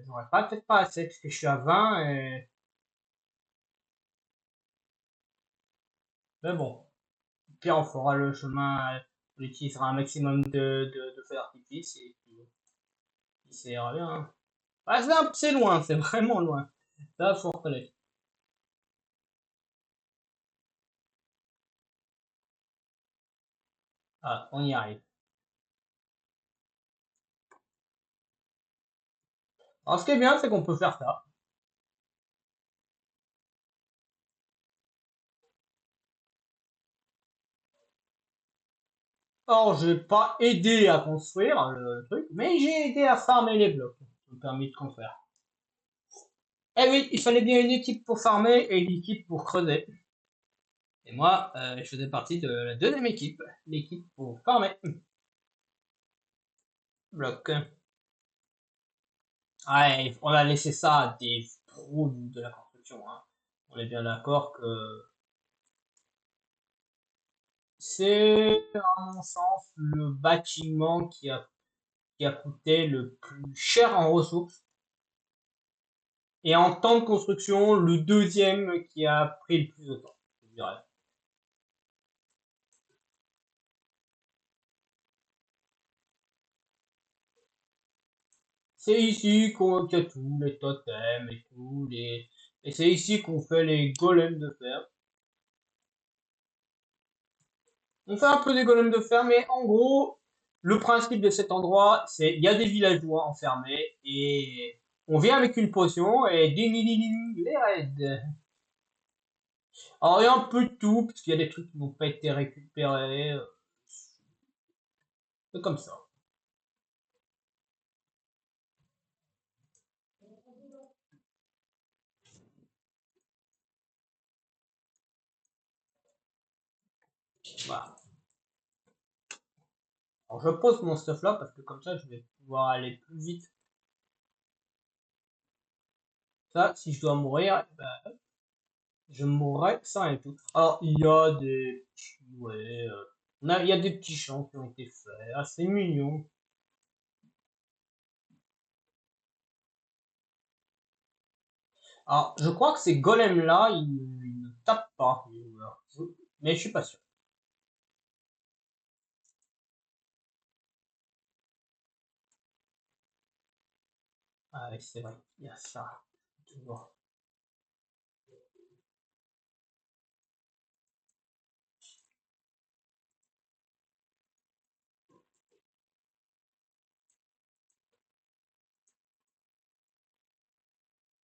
j'aurais pas peut-être pas assez, parce que je suis à 20, mais bon. Puis on fera le chemin, on utilisera un maximum de feux d'artifice, et puis ça ira bien, hein. Ouais, c'est loin, c'est vraiment loin. Ça, faut reconnaître. Ah, on y arrive. Alors, ce qui est bien, c'est qu'on peut faire ça. Alors, j'ai pas aidé à construire le truc, mais j'ai aidé à farmer les blocs. Ça me permet de construire. Eh oui, il fallait bien une équipe pour farmer et une équipe pour creuser. Et moi, je faisais partie de la deuxième équipe, l'équipe pour farmer. Bloc. Ouais, on a laissé ça à des pros de la construction, hein. On est bien d'accord que c'est, à mon sens, le bâtiment qui a coûté le plus cher en ressources. Et en temps de construction, le deuxième qui a pris le plus de temps, je dirais. C'est ici qu'il y a tous les totems et et c'est ici qu'on fait les golems de fer. On fait un peu des golems de fer, mais en gros, le principe de cet endroit, c'est il y a des villageois enfermés et on vient avec une potion et ding ding ding ding, les raids. Alors il y a un peu de tout, parce qu'il y a des trucs qui n'ont pas été récupérés. C'est comme ça. Voilà. Alors je pose mon stuff là parce que comme ça je vais pouvoir aller plus vite. Ça, si je dois mourir, ben, je mourrai sans rien tout. Alors il y a des petits, ouais, il y a des petits champs qui ont été faits, ah, c'est mignon. Alors je crois que ces golems là, ils ne tapent pas les joueurs. Mais je suis pas sûr. Ah oui, c'est vrai, il y a ça. Toujours.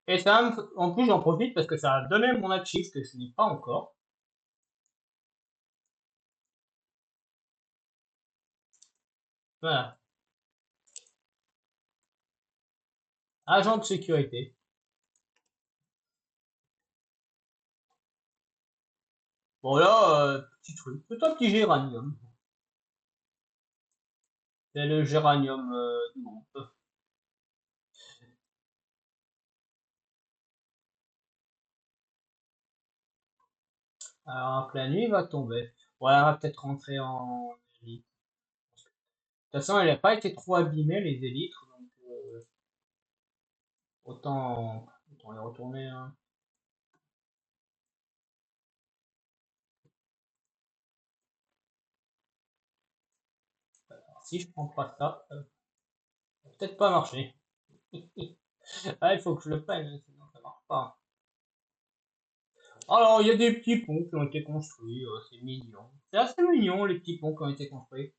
Et ça, en plus j'en profite parce que ça a donné mon achieve que je n'ai pas encore. Voilà, agent de sécurité. Bon là, petit truc, c'est un petit géranium. C'est le géranium du groupe. Alors que la nuit va tomber. Ouais, elle va peut-être rentrer en élite. De toute façon, elle n'a pas été trop abîmée, les élytres, donc autant les retourner, hein. Alors, si je prends pas ça, ça va peut-être pas marcher. Ah, il faut que je le prenne, hein, sinon ça marche pas. Alors, il y a des petits ponts qui ont été construits, c'est mignon. C'est assez mignon, les petits ponts qui ont été construits.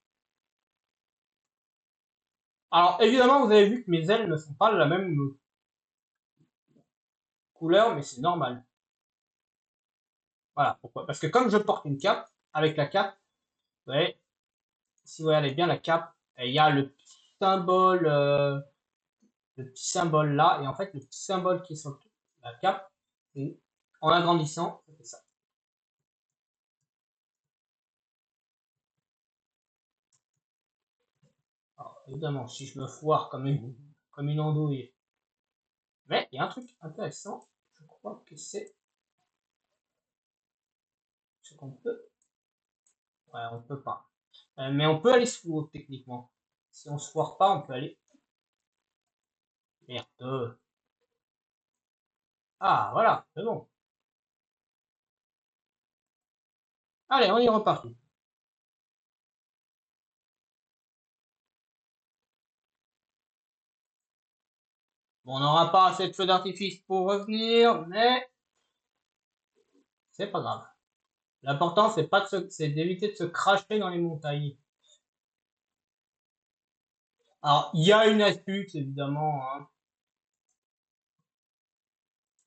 Alors, évidemment, vous avez vu que mes ailes ne sont pas de la même couleur, mais c'est normal. Voilà, pourquoi? Parce que comme je porte une cape, avec la cape, vous voyez, si vous regardez bien la cape, il y a symbole, le petit symbole là, et en fait, le petit symbole qui est sur la cape, et en agrandissant, ça fait ça. Alors, évidemment, si je me foire comme une andouille, mais il y a un truc intéressant, je crois que c'est ce qu'on peut. Ouais, on peut pas. Mais on peut aller sous l'eau, techniquement. Si on se foire pas, on peut aller. Merde. Ah, voilà, c'est bon. Allez, on y repartit. Bon, on n'aura pas assez de feux d'artifice pour revenir, mais c'est pas grave. L'important, c'est d'éviter de se cracher dans les montagnes. Alors, il y a une astuce, évidemment, hein.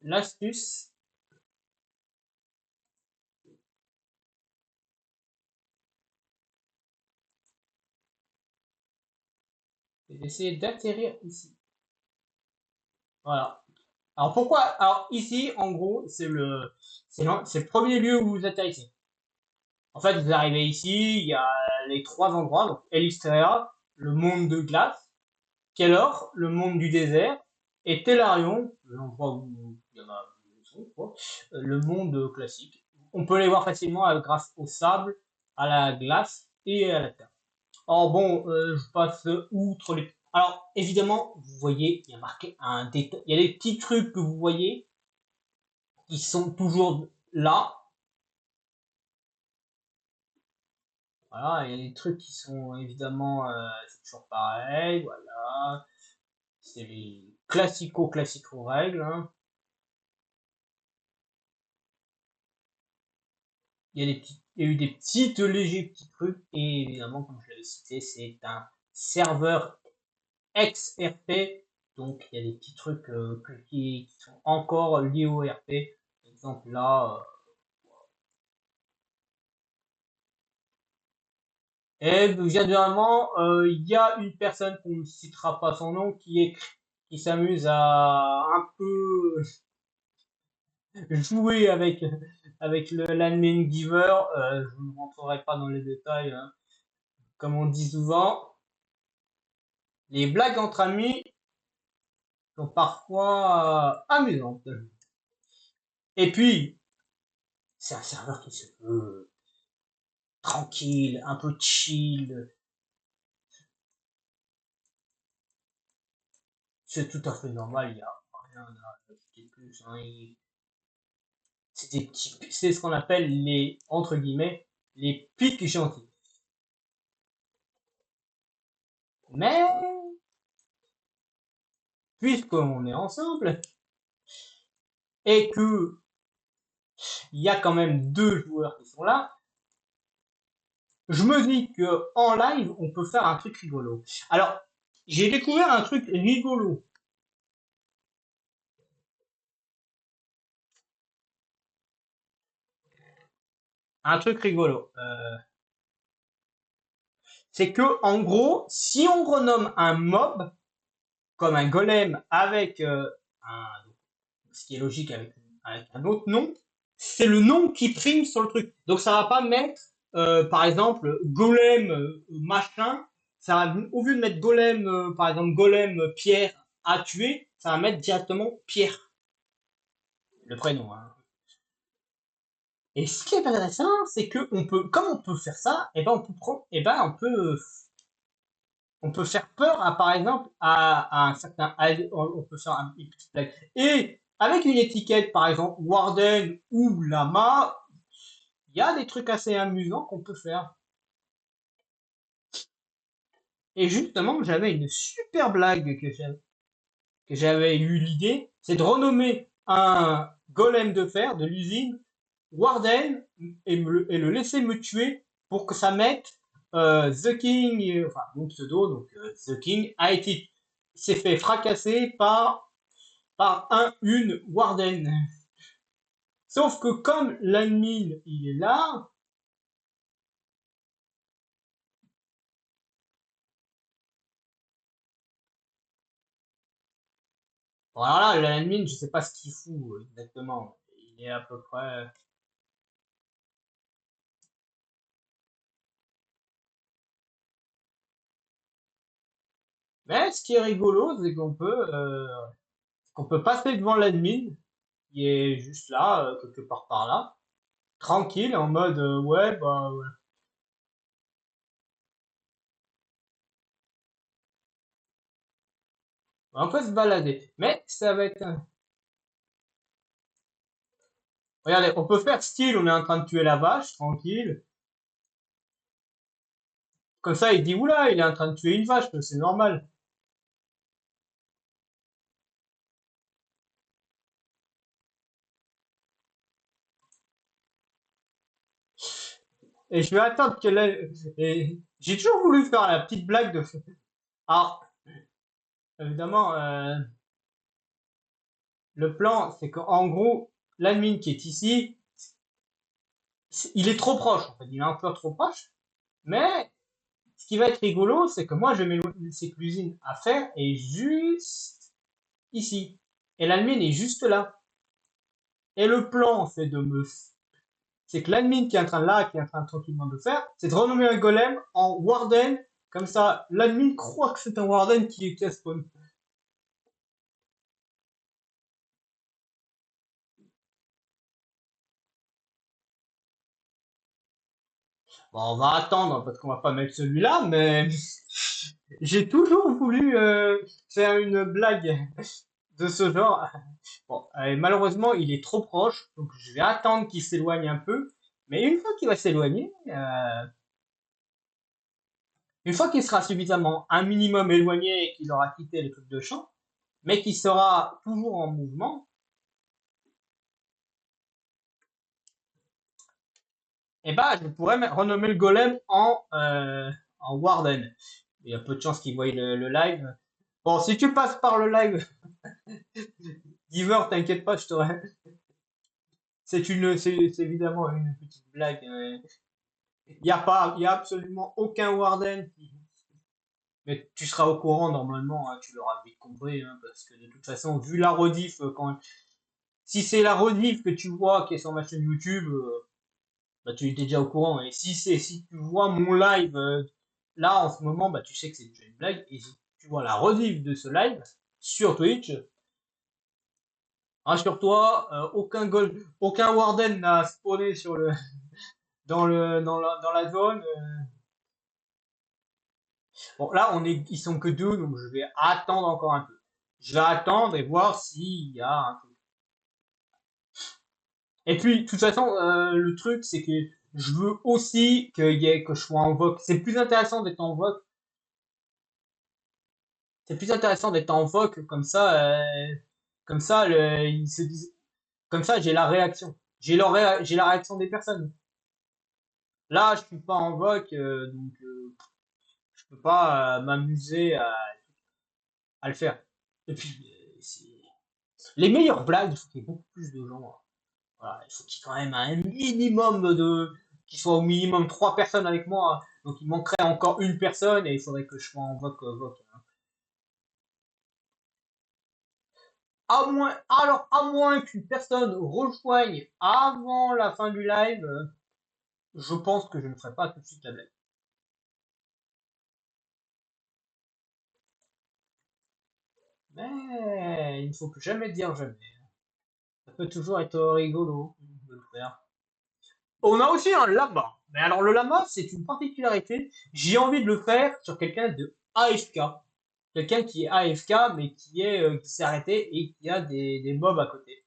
L'astuce, c'est d'essayer d'atterrir ici. Voilà. Alors pourquoi? Alors ici, en gros, c'est le premier lieu où vous atterrissez. En fait, vous arrivez ici, il y a les trois endroits, donc Elistria, le monde de glace, Kellor, le monde du désert, et Telarion, l'endroit où il y en a quoi, le monde classique. On peut les voir facilement grâce au sable, à la glace et à la terre. Alors bon, je passe outre les. Alors évidemment, vous voyez, il y a marqué un détail. Il y a des petits trucs que vous voyez qui sont toujours là. Voilà, il y a des trucs qui sont évidemment, c'est toujours pareil. Voilà, c'est les classico règles, hein. Il y a eu des petites légers petits trucs et évidemment, comme je l'avais cité, c'est un serveur ex-RP, donc il y a des petits trucs qui sont encore liés au RP. Par exemple là, et généralement il y a une personne qu'on ne citera pas son nom qui s'amuse à un peu jouer avec le l'admin giver. Je ne rentrerai pas dans les détails, hein. Comme on dit souvent, les blagues entre amis sont parfois amusantes. Et puis, c'est un serveur qui se veut tranquille, un peu chill. C'est tout à fait normal, il n'y a rien à ajouter plus, hein. C'est ce qu'on appelle les, entre guillemets, les pics gentils. Mais, puisqu'on est ensemble, et que il y a quand même deux joueurs qui sont là, je me dis que en live, on peut faire un truc rigolo. Alors, j'ai découvert un truc rigolo. Un truc rigolo. C'est que, en gros, si on renomme un mob comme un golem avec ce qui est logique avec un autre nom, c'est le nom qui prime sur le truc. Donc ça va pas mettre, par exemple, golem machin. Ça va, au lieu de mettre golem, par exemple, golem Pierre à tuer, ça va mettre directement Pierre, le prénom, hein. Et ce qui est intéressant, c'est que on peut, comme on peut faire ça, et ben on peut prendre, et ben on peut faire peur à, par exemple, à un certain, on peut faire une petite blague. Et avec une étiquette, par exemple, Warden ou Lama, il y a des trucs assez amusants qu'on peut faire. Et justement, j'avais une super blague que j'avais eu l'idée, c'est de renommer un golem de fer de l'usine Warden et le laisser me tuer pour que ça mette The King, enfin mon pseudo, donc The King, s'est fait fracasser par une Warden. Sauf que comme l'admin il est là, voilà, l'admin je sais pas ce qu'il fout exactement. Il est à peu près. Mais ce qui est rigolo, c'est qu'on peut passer devant l'admin, qui est juste là, quelque part par là, tranquille, en mode ouais, bah ouais. On peut se balader. Mais ça va être Regardez, on peut faire style, on est en train de tuer la vache, tranquille. Comme ça, il dit, oula, il est en train de tuer une vache, c'est normal. Et je vais attendre qu'elle ait... Et j'ai toujours voulu faire la petite blague de... Alors, évidemment, le plan, c'est qu'en gros, l'admin qui est ici, il est trop proche, en fait. Il est un peu trop proche. Mais ce qui va être rigolo, c'est que moi, je mets c'est que l'usine à faire est juste ici. Et l'admin est juste là. Et le plan, c'est que l'admin qui est en train là, qui est en train tranquillement de faire, c'est de renommer un golem en warden. Comme ça, l'admin croit que c'est un warden qui a spawn. Bon, on va attendre parce qu'on va pas mettre celui-là, mais j'ai toujours voulu faire une blague de ce genre. Bon, malheureusement, il est trop proche, donc je vais attendre qu'il s'éloigne un peu. Mais une fois qu'il sera suffisamment un minimum éloigné et qu'il aura quitté les trucs de champ, mais qu'il sera toujours en mouvement, eh ben, je pourrais renommer le golem en Warden. Il y a peu de chances qu'il voie le live. Bon, si tu passes par le live, Diver, t'inquiète pas, je t'aurais. C'est évidemment une petite blague. Il y a absolument aucun Warden. Mais tu seras au courant normalement, hein, tu l'auras vite compris, hein, parce que de toute façon, vu la rediff, si c'est la rediff que tu vois qui est sur ma chaîne YouTube, bah, tu étais déjà au courant. Et si tu vois mon live là en ce moment, bah tu sais que c'est déjà une blague. Et si tu vois la rediff de ce live sur Twitch, rassure-toi, aucun Warden n'a spawné dans la zone. Bon, là ils sont que deux, donc je vais attendre encore un peu. Je vais attendre et voir s'il y a un truc. Et puis, de toute façon, le truc, c'est que je veux aussi que je sois en voc. C'est plus intéressant d'être en voc comme ça, ils se disent, comme ça, j'ai la réaction. J'ai la réaction des personnes. Là, je suis pas en voc, donc je peux pas m'amuser à le faire. Et puis, les meilleures blagues, il faut qu'il y ait beaucoup plus de gens, hein. Voilà, il faut qu'il y ait quand même un minimum qu'il soit au minimum trois personnes avec moi. Donc il manquerait encore une personne et il faudrait que je sois en voc. À moins qu'une personne rejoigne avant la fin du live, je pense que je ne ferai pas tout de suite la blague. Mais il ne faut que jamais dire jamais. Ça peut toujours être rigolo de le faire. On a aussi un lama. Mais alors le lama, c'est une particularité. J'ai envie de le faire sur quelqu'un de AFK. Quelqu'un qui est AFK, mais qui s'est arrêté et qui a des mobs à côté.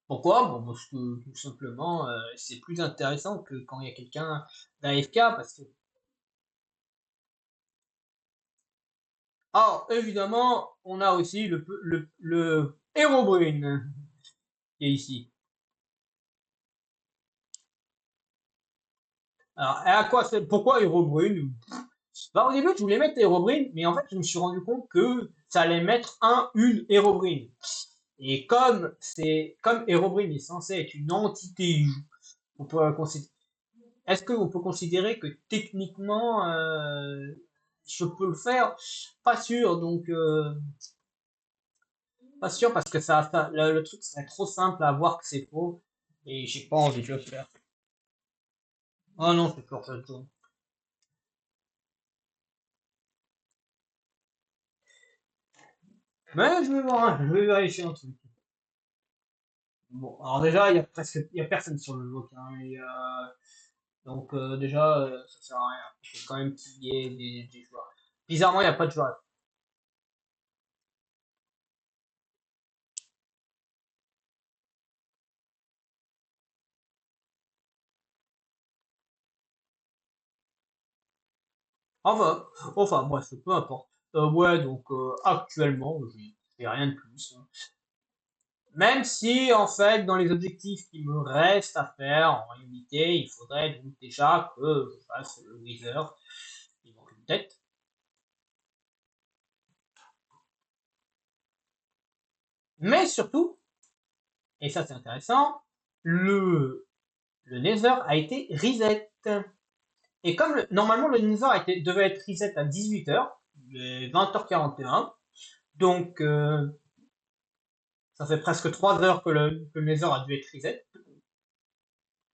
Pourquoi? Bon, parce que tout simplement, c'est plus intéressant que quand il y a quelqu'un d'AFK, parce que... Alors, évidemment, on a aussi le Herobrine qui est ici. Alors, et à quoi c'est, pourquoi Herobrine? Bah, au début, je voulais mettre Herobrine, mais en fait, je me suis rendu compte que ça allait mettre une Herobrine. Et comme Herobrine est censé être une entité, on peut considérer, est-ce qu'on peut considérer que techniquement, je peux le faire? Pas sûr, donc pas sûr parce que le truc serait trop simple à voir que c'est faux et j'ai pas envie de le faire. Oh non, c'est pour ça. Mais je vais voir, je vais vérifier un truc. Bon, alors déjà, il y a personne sur le bloc, hein, donc déjà, ça sert à rien. Il faut quand même qu'il y ait des joueurs. Bizarrement, il n'y a pas de joueurs. Enfin, bref, peu importe. Ouais, donc actuellement, j'ai rien de plus, hein. Même si, en fait, dans les objectifs qui me restent à faire en réalité, il faudrait donc déjà que je fasse le Wither. Il manque une tête. Mais surtout, et ça c'est intéressant, le, le Nether a été reset. Et comme normalement le Nether devait être reset à 18h, 20h41, donc ça fait presque 3 heures que le Nether a dû être reset.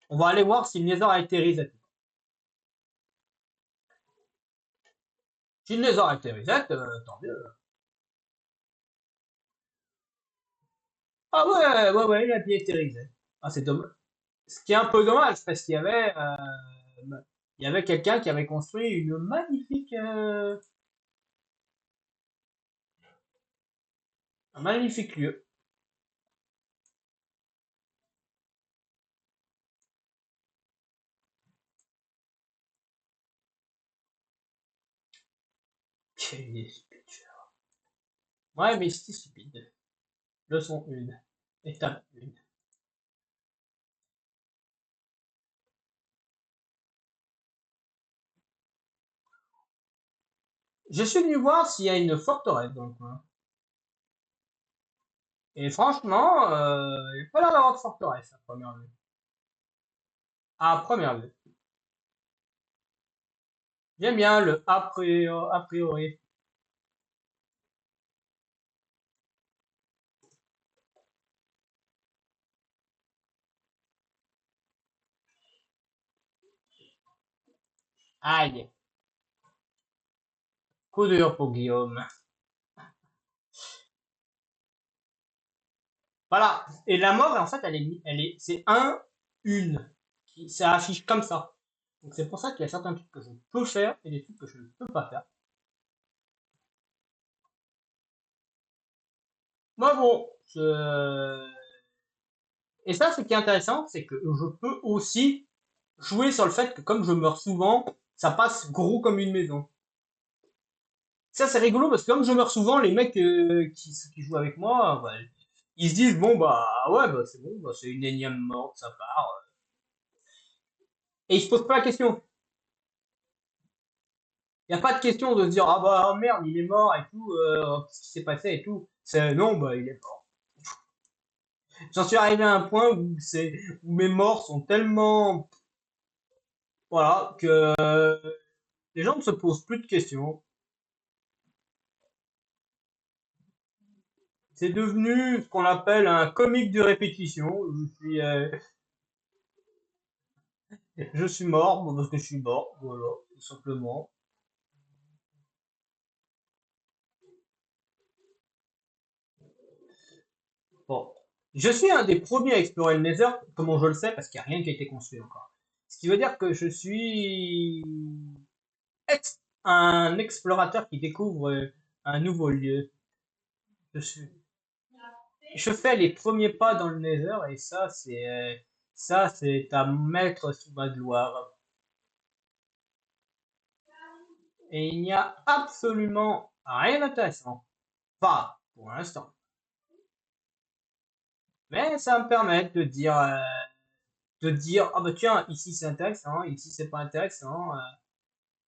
On va aller voir si le Nether a été reset. Si le Nether a été reset, tant mieux. Ah ouais, ouais, ouais, il a bien été reset. Ah, c'est dommage. Ce qui est un peu dommage, parce qu'il y avait quelqu'un qui avait construit une magnifique, un magnifique lieu. Quelle est stupide. Ouais, mais c'est stupide. Leçon 1. Étape 1. Je suis venu voir s'il y a une forteresse dans le coin. Et franchement, il n'y a pas l'air d'avoir de forteresse à première vue. À première vue. J'aime bien le a priori. Aïe. Coup dur pour Guillaume. Voilà. Et la mort, en fait, c'est un, une. Ça affiche comme ça. Donc c'est pour ça qu'il y a certains trucs que je peux faire et des trucs que je ne peux pas faire. Mais bon, et ça, ce qui est intéressant, c'est que je peux aussi jouer sur le fait que comme je meurs souvent, ça passe gros comme une maison. Ça, c'est rigolo parce que comme je meurs souvent, les mecs qui jouent avec moi, bah, ils se disent bon bah ouais bah c'est bon, bah, c'est une énième morte, ça part. Et ils se posent pas la question. Il n'y a pas de question de se dire ah bah oh, merde il est mort et tout, qu'est-ce qui s'est passé et tout. C'est non bah il est mort. J'en suis arrivé à un point où mes morts sont tellement voilà que les gens ne se posent plus de questions. C'est devenu ce qu'on appelle un comique de répétition. Je suis mort bon, parce que je suis mort, voilà, tout simplement. Bon. Je suis un des premiers à explorer le Nether. Comment je le sais? Parce qu'il n'y a rien qui a été construit encore. Ce qui veut dire que je suis un explorateur qui découvre un nouveau lieu. Je suis, je fais les premiers pas dans le Nether et ça c'est à mettre sous ma gloire. Et il n'y a absolument rien d'intéressant. Pas pour l'instant. Mais ça me permet de dire, ah bah tiens, ici c'est intéressant, ici c'est pas intéressant.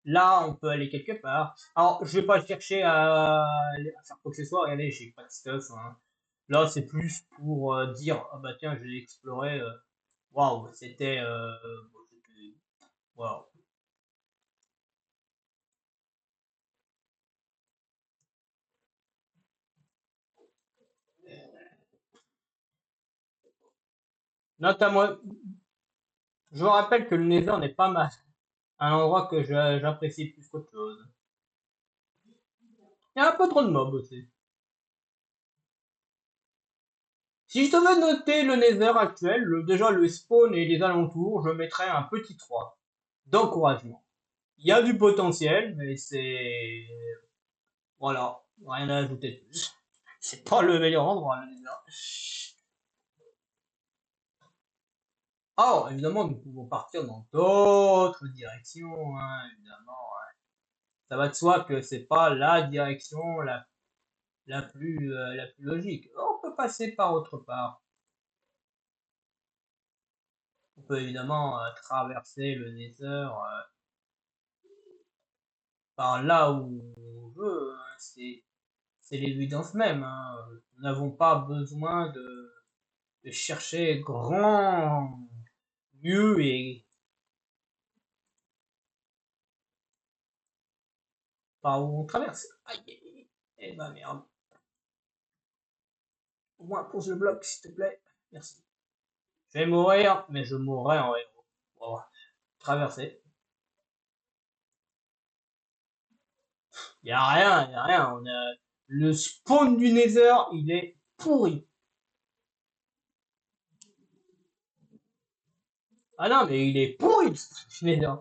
Là, on peut aller quelque part. Alors, je vais pas chercher à faire quoi que ce soit. Regardez, j'ai pas de stuff, hein. Là, c'est plus pour dire, ah bah tiens, j'ai exploré. Waouh, c'était, bon, waouh. Notamment, je vous rappelle que le Nether n'est pas un endroit que j'apprécie plus qu'autre chose. Il y a un peu trop de mobs aussi. Si je devais noter le Nether actuel, déjà le spawn et les alentours, je mettrais un petit 3 d'encouragement. Il y a du potentiel, mais c'est... Voilà, rien à ajouter de plus. C'est pas le meilleur endroit, le Nether. Alors, évidemment, nous pouvons partir dans d'autres directions, hein, évidemment. Ça va de soi que c'est pas la direction la plus logique. On peut passer par autre part. On peut évidemment traverser le Nether par là où on veut, hein. C'est l'évidence même, hein. Nous n'avons pas besoin de chercher grand lieu et par où on traverse. Aïe, aïe, aïe. Eh ben merde. Au moins pose le bloc, s'il te plaît. Merci. Je vais mourir, mais je mourrai en héros. Bon, traverser. Y a rien, y a rien. Le spawn du Nether, il est pourri. Ah non, mais il est pourri, le spawn du Nether.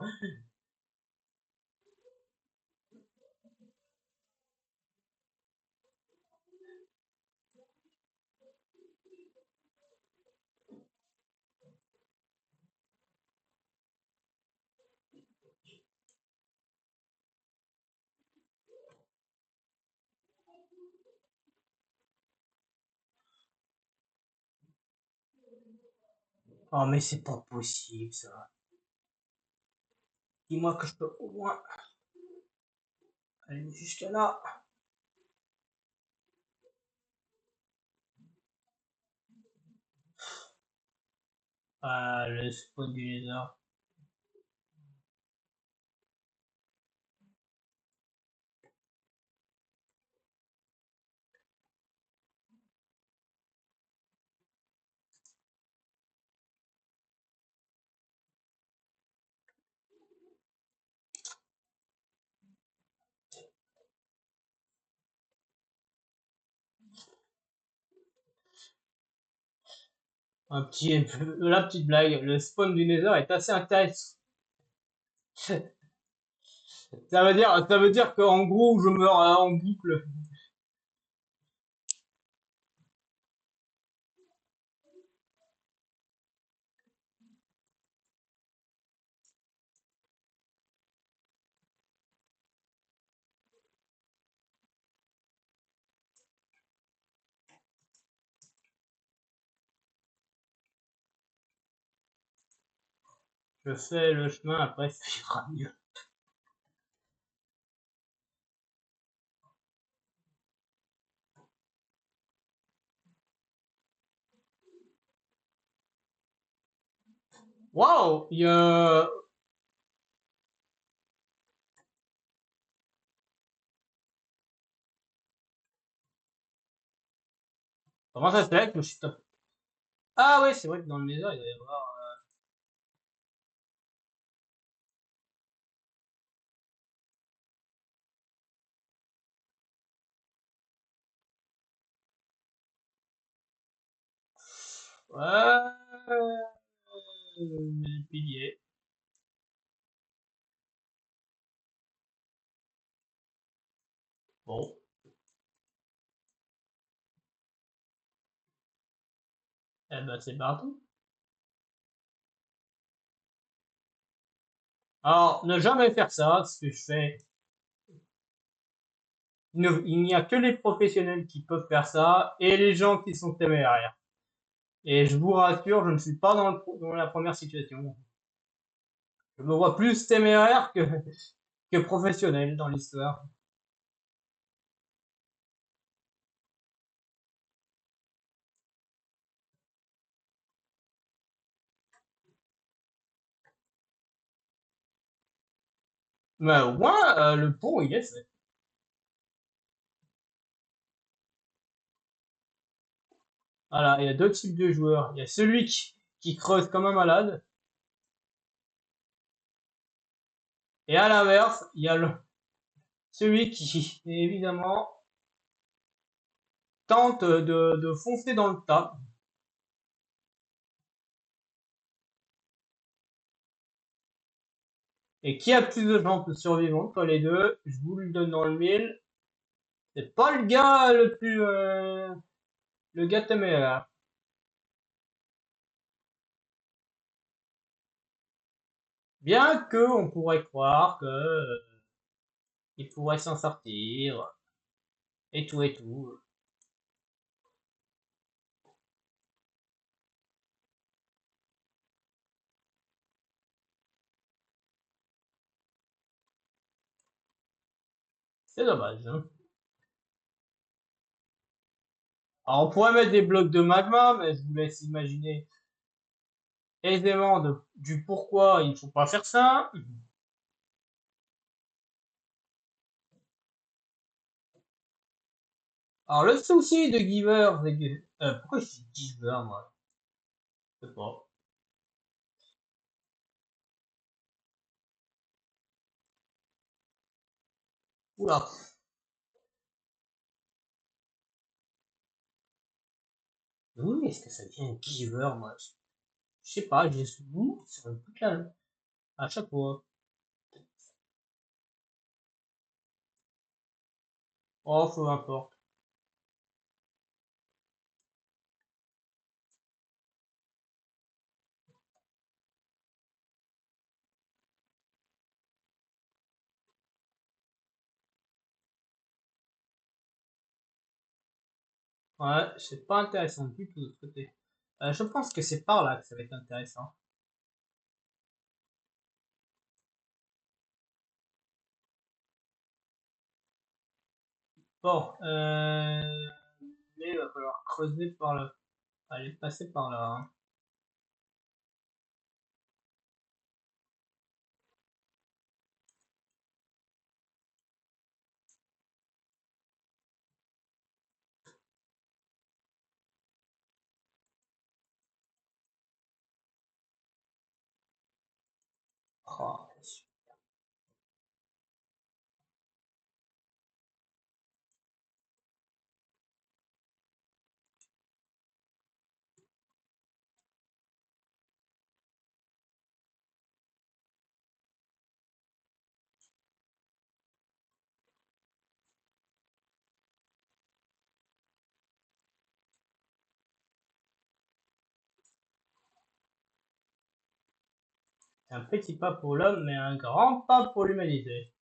Oh, mais c'est pas possible, ça. Dis-moi que je peux au moins aller jusqu'à là. Ah, le spawn du Nether. La petite blague, le spawn du Nether est assez intéressant. Ça veut dire qu'en gros, je meurs en boucle. Je fais le chemin, après ça ira mieux. Waouh! Comment ça se fait que je suis top? Ah oui, c'est vrai que dans le Nether, il doit y avoir... Le pilier. Bon. Eh ben, c'est parti. Alors, ne jamais faire ça, ce que je fais. Il n'y a que les professionnels qui peuvent faire ça et les gens qui sont téméraires. Et je vous rassure, je ne suis pas dans la première situation. Je me vois plus téméraire que professionnel dans l'histoire. Mais au moins, le pont, il est fait. Voilà, il y a deux types de joueurs. Il y a celui qui creuse comme un malade, et à l'inverse, il y a celui qui, évidemment, tente de foncer dans le tas. Et qui a plus de chances de survivre entre les deux? Je vous le donne dans le mille. C'est pas le gars le plus, le gars téméraire. Bien que on pourrait croire que il pourrait s'en sortir et tout et tout. C'est dommage, hein. Alors on pourrait mettre des blocs de magma, mais je vous laisse imaginer aisément du pourquoi il ne faut pas faire ça. Alors le souci de Giver, c'est que... pourquoi je dis Giver, moi? Je sais pas. Oula. Oui, est-ce que ça vient Giver, moi? Je sais pas, j'ai ce goût sur toute la... à chaque fois. Oh, peu importe. Ouais, c'est pas intéressant du tout de ce côté. Je pense que c'est par là que ça va être intéressant. Bon, mais il va falloir creuser par là. Allez, passer par là, hein. Oh, un petit pas pour l'homme, mais un grand pas pour l'humanité.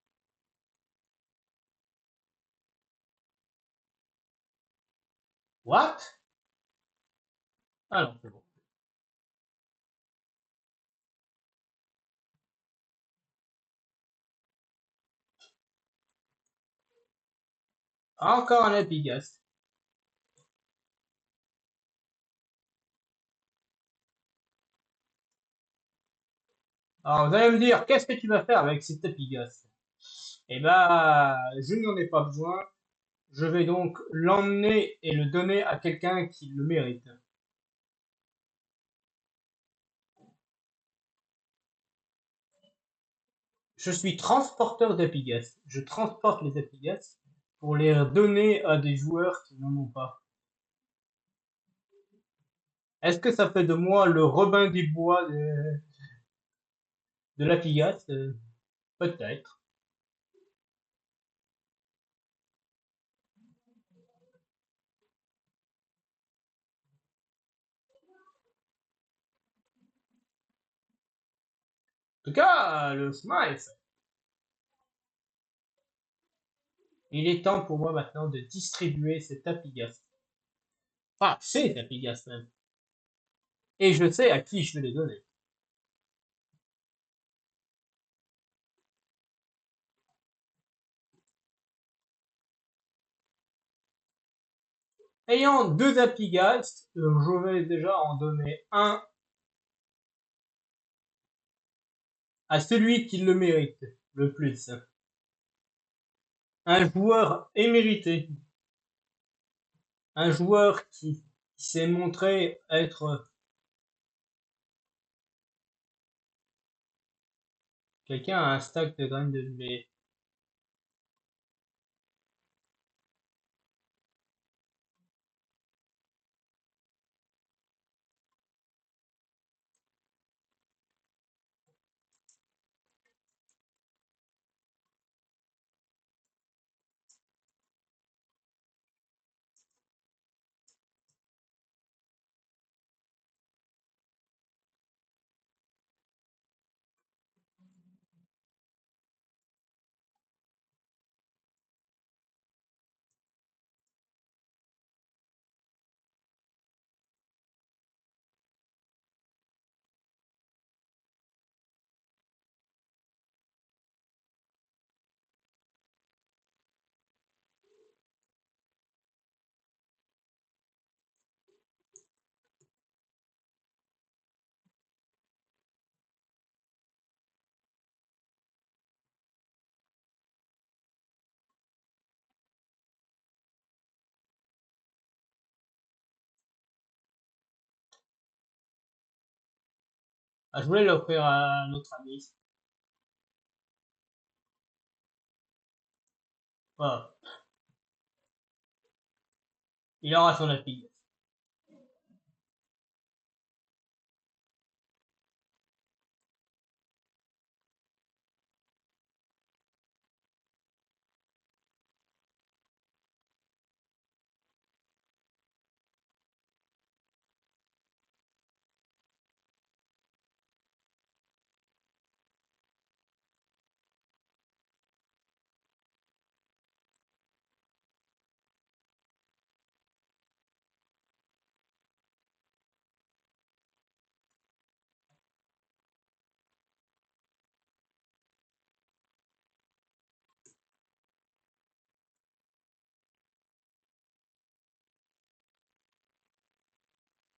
What? Ah non, c'est bon. Encore un épigast. Alors vous allez me dire, qu'est-ce que tu vas faire avec cet épigast? Eh ben, je n'en ai pas besoin. Je vais donc l'emmener et le donner à quelqu'un qui le mérite. Je suis transporteur d'Epigas. Je transporte les Epigas pour les donner à des joueurs qui n'en ont pas. Est-ce que ça fait de moi le Robin des Bois de la Pigasse? Peut-être. En tout cas, le chemin est fait. Il est temps pour moi maintenant de distribuer cet Apigas. Ah, c'est Apigas même. Et je sais à qui je vais les donner. Ayant deux Apigas, je vais déjà en donner un à celui qui le mérite le plus. Un joueur émérité. Un joueur qui s'est montré être quelqu'un à un stack de graines de blé. Ah, je voulais l'offrir à notre ami. Voilà. Il aura son Apigas.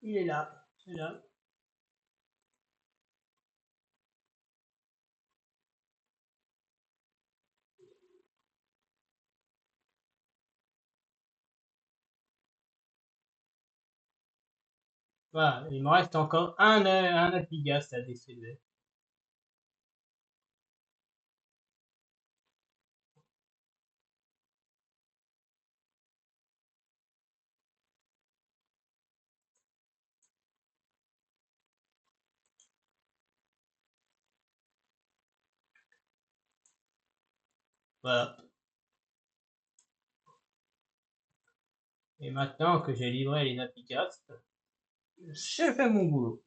Il est là. C'est là. Voilà. Il me reste encore un Apigas à distribuer. Voilà. Et maintenant que j'ai livré les Apigas, j'ai fait mon boulot.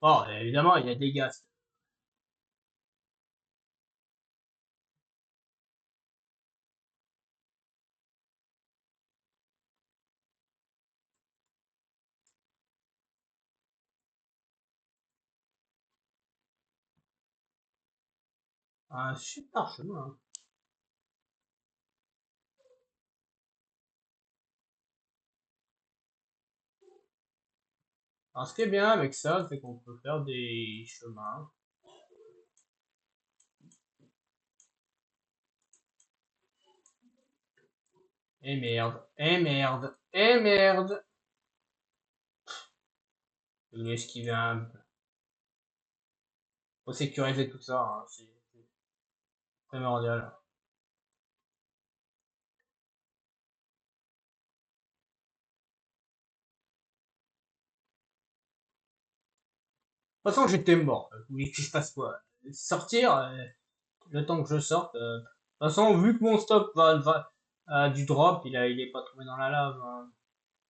Bon, évidemment, il y a des gaz. Un super chemin. Alors, ce qui est bien avec ça, c'est qu'on peut faire des chemins. Et merde, et merde, et merde. Je vais esquiver un peu. Faut sécuriser tout ça, hein, c'est primordial. façon, j'étais mort. Vous voulez que je fasse quoi? Sortir, le temps que je sorte. De toute façon, vu que mon stop va du drop, il est pas tombé dans la lave, hein.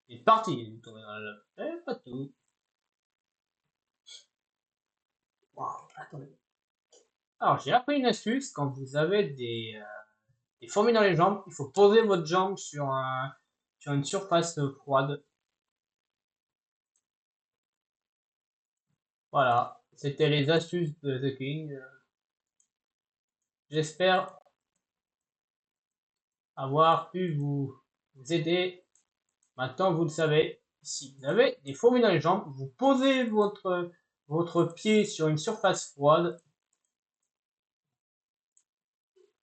Il est parti, il est tombé dans la lave. Pas tout. Waouh, attendez. Alors, j'ai appris une astuce, quand vous avez des fourmis dans les jambes, il faut poser votre jambe sur une surface froide. Voilà, c'était les astuces de The King. J'espère avoir pu vous aider. Maintenant, vous le savez, si vous avez des fourmis dans les jambes, vous posez votre pied sur une surface froide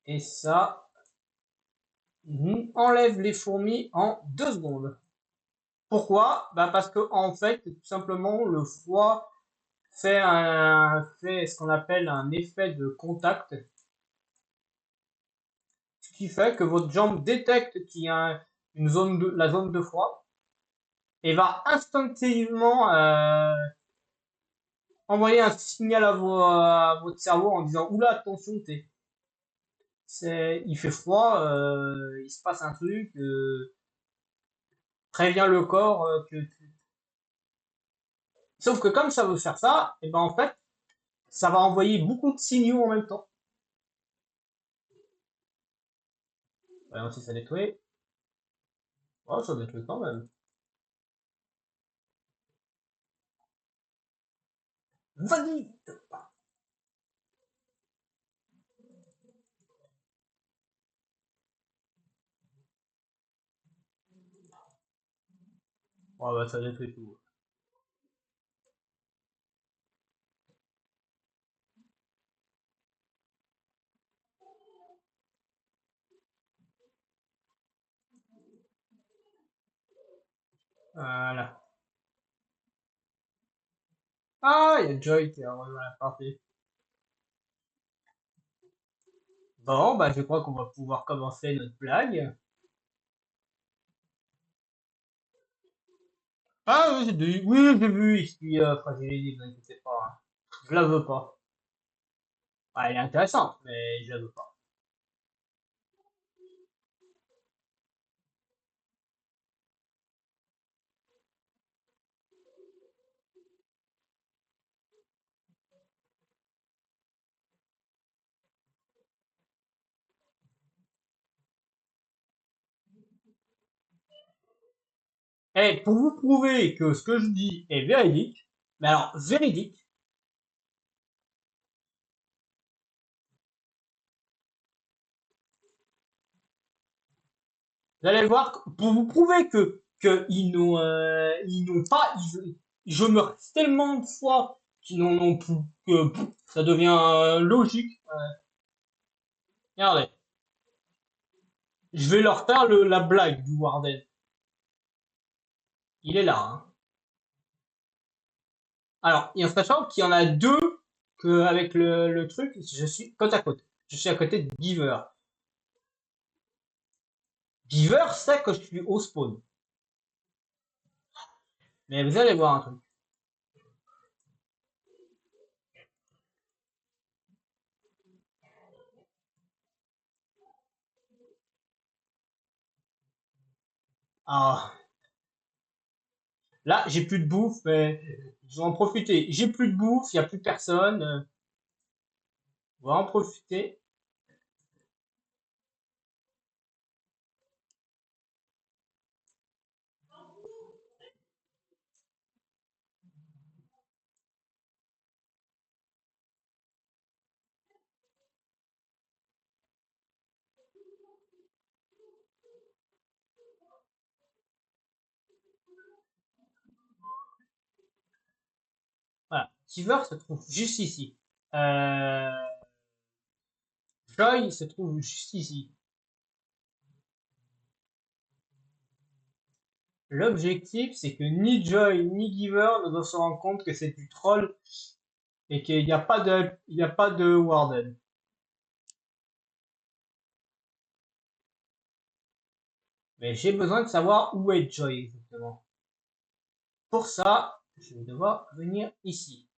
et ça enlève les fourmis en 2 secondes. Pourquoi? Bah parce que en fait, tout simplement, le froid fait ce qu'on appelle un effet de contact, ce qui fait que votre jambe détecte qu'il y a la zone de froid et va instinctivement envoyer un signal à votre cerveau en disant oula attention il fait froid, il se passe un truc, prévient le corps sauf que comme ça veut faire ça, et ben en fait ça va envoyer beaucoup de signaux en même temps. Voyons si ça détruit. Oh, ça détruit quand même. Vas-y. Oh bah ça détruit tout. Voilà. Ah, il y a Joy qui est rejoint la partie. Bon, bah je crois qu'on va pouvoir commencer notre blague. Ah oui, j'ai vu ici, Fragility, vous inquiétez pas, hein. Je la veux pas. Ah, elle est intéressante, mais je la veux pas. Et pour vous prouver que ce que je dis est véridique, mais alors véridique, vous allez voir, pour vous prouver que ils n'ont pas, je me reste tellement de fois qu'ils n'en ont plus, que ça devient logique. Regardez, je vais leur faire la blague du Warden. Il est là, hein. Alors, en sachant qu'il y en a deux que avec le truc, je suis côte à côte. Je suis à côté de Giver. Giver sait que je suis au spawn. Mais vous allez voir un truc. Ah, là, j'ai plus de bouffe, mais je vais en profiter. J'ai plus de bouffe, il n'y a plus personne. On va en profiter. Voilà. Giver se trouve juste ici. Euh, Joy se trouve juste ici. L'objectif, c'est que ni Joy ni Giver ne doivent se rendre compte que c'est du troll et qu'il n'y a pas il n'y a pas de Warden. Mais j'ai besoin de savoir où est Joy exactement. Pour ça, je vais devoir venir ici.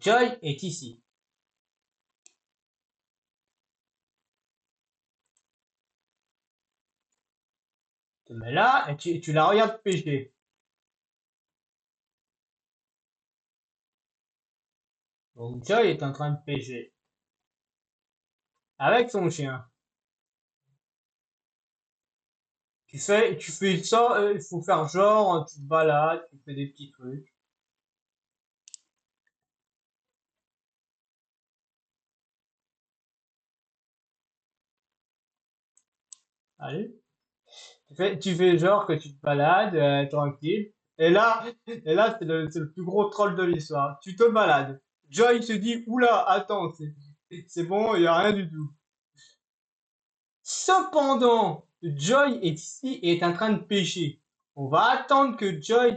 Joy est ici. Tu te mets là et tu la regardes pêcher. Donc Joy est en train de pêcher. Avec son chien. Tu fais ça, il faut faire genre, tu te balades, tu fais des petits trucs. Allez. Tu fais genre que tu te balades, tranquille. Et là, c'est le plus gros troll de l'histoire. Tu te balades. Joy se dit, oula, attends, c'est bon, il n'y a rien du tout. Cependant, Joy est ici et est en train de pêcher. On va attendre que Joy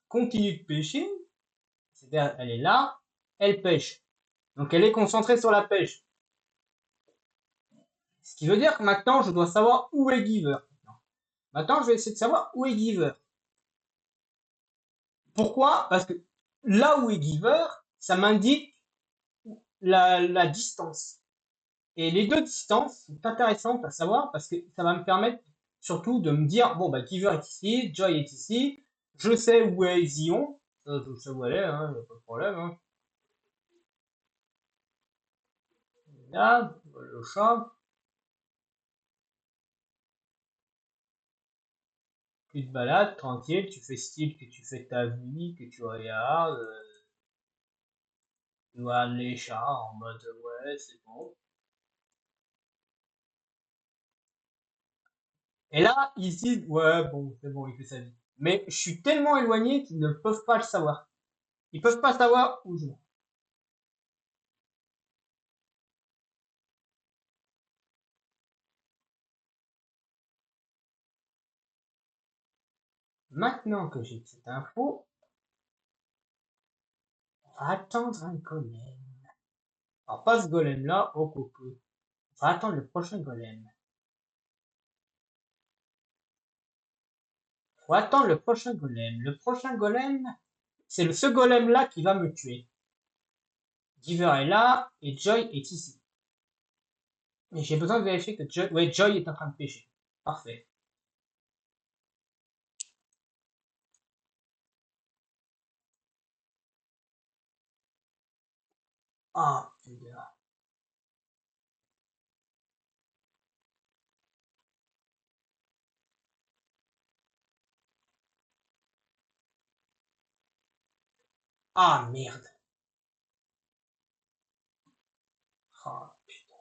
continue de pêcher. C'est-à-dire, elle est là, elle pêche. Donc elle est concentrée sur la pêche. Ce qui veut dire que maintenant, je dois savoir où est Giver. Maintenant, je vais essayer de savoir où est Giver. Pourquoi? Parce que là où est Giver, ça m'indique la distance. Et les deux distances sont intéressantes à savoir parce que ça va me permettre surtout de me dire, bon, bah, Giver est ici, Joy est ici, je sais où est Zion, je sais où elle est, hein, y a pas de problème, hein. Là, le chat, tu te balades tranquille, tu fais style que tu fais ta vie, que tu regardes, tu vois les chats en mode, ouais, c'est bon. Et là, ici, ouais, bon, c'est bon, il fait sa vie. Mais je suis tellement éloigné qu'ils ne peuvent pas le savoir. Ils peuvent pas savoir où je vais. Maintenant que j'ai cette info, on va attendre un golem. Alors pas ce golem là, oh coco. On va attendre le prochain golem. Faut attendre le prochain golem. Le prochain golem, c'est ce golem là qui va me tuer. Giver est là et Joy est ici. Mais j'ai besoin de vérifier que Joy, ouais, Joy est en train de pêcher. Parfait. Ah, putain. Ah, merde. Ah, putain.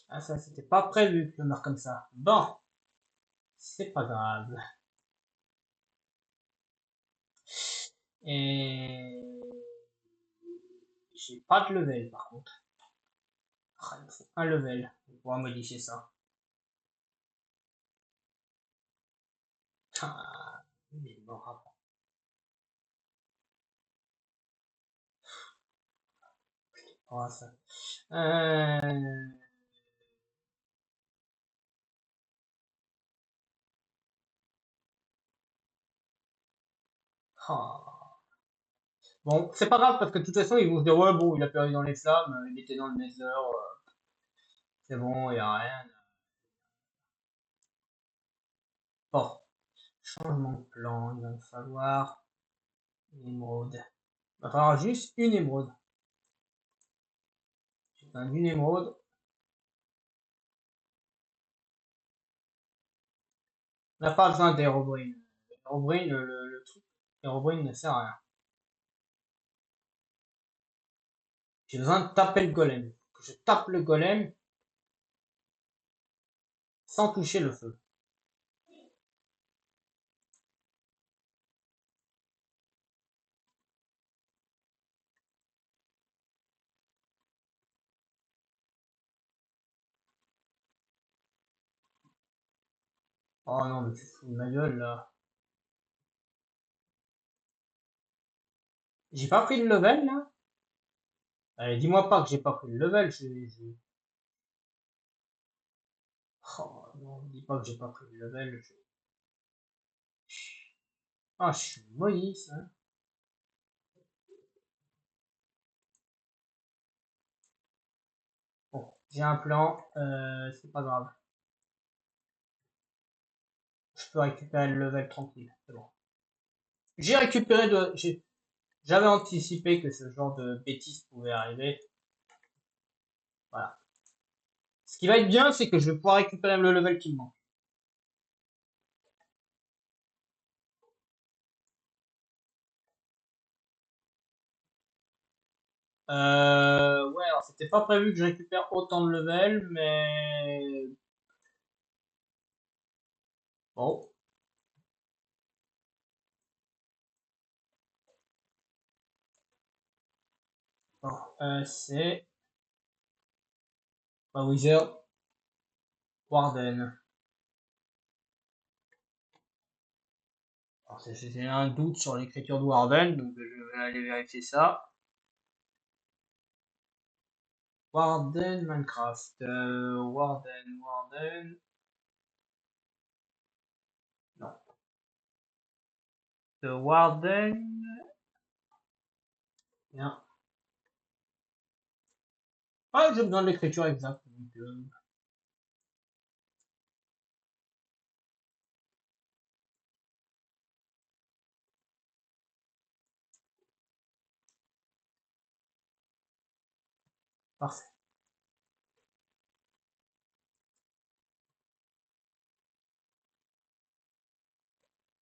Ah, ça, c'était pas prévu que je meure comme ça. Bon, c'est pas grave. Et j'ai pas de level par contre. Ah, il me faut un level pour pouvoir modifier ça. Ah, il est mort avant. Oh, ça. Euh... oh. Bon, c'est pas grave parce que de toute façon ils vont se dire ouais bon il a perdu dans les flammes, il était dans le Nether, c'est bon, il y a rien. Bon, changement de plan, il va me falloir une émeraude. Il va falloir juste une émeraude. J'ai besoin d'une émeraude. On n'a pas besoin d'Herobrine. Herobrine, le truc, Herobrine ne sert à rien. J'ai besoin de taper le golem. Que je tape le golem sans toucher le feu. Oh non, mais tu te fous de ma gueule là. J'ai pas pris le level là? Allez, dis-moi pas que j'ai pas pris le level. Oh non, dis pas que j'ai pas pris le level. Ah, je suis Moïse, hein. J'ai un plan, c'est pas grave. Je peux récupérer le level tranquille, c'est bon. J'ai récupéré j'avais anticipé que ce genre de bêtises pouvait arriver. Voilà. Ce qui va être bien, c'est que je vais pouvoir récupérer le level qui me manque. Ouais, alors c'était pas prévu que je récupère autant de level, mais bon. Bon, c'est pas Wither, Warden. Alors j'ai un doute sur l'écriture de Warden, donc je vais aller vérifier ça. Warden Minecraft. Warden. Non. The Warden. Bien. Ah, j'ai besoin de l'écriture exacte. Donc, parfait.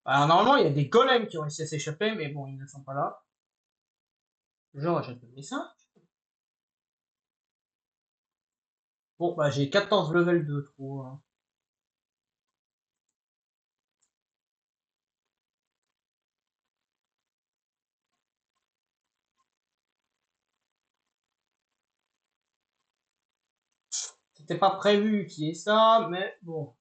Alors normalement, il y a des golems qui ont réussi à s'échapper, mais bon, ils ne sont pas là. Je rejette le dessin. Bon, bah j'ai 14 levels de trop, hein. C'était pas prévu qu'il y ait ça, mais bon.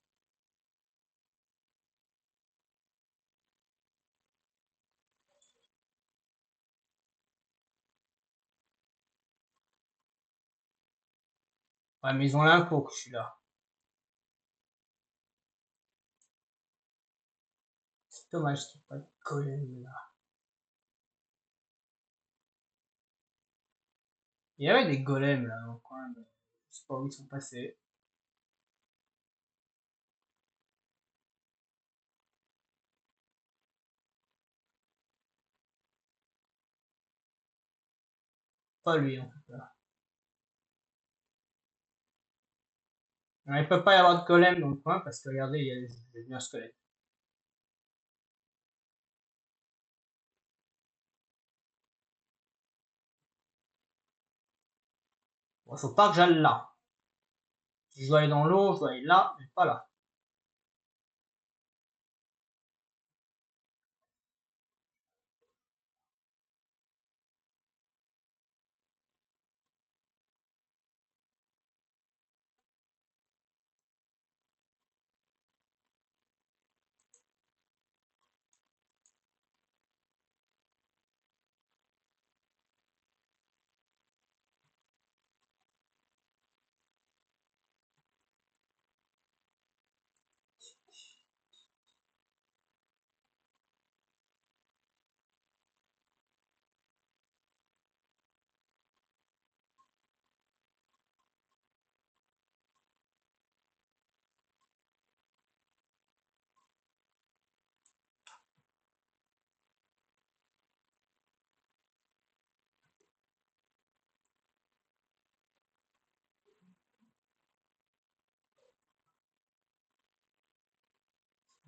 Ouais, mais ils ont l'info que je suis là. C'est dommage qu'il n'y ait pas de golem là. Il y avait des golems là dans le coin, mais je sais pas où ils sont passés. Pas lui en tout cas. Alors, il peut pas y avoir de golem dans le coin parce que regardez, il y a un squelette. Bon, faut pas que j'aille là. Si je dois aller dans l'eau, je dois aller là, mais pas là.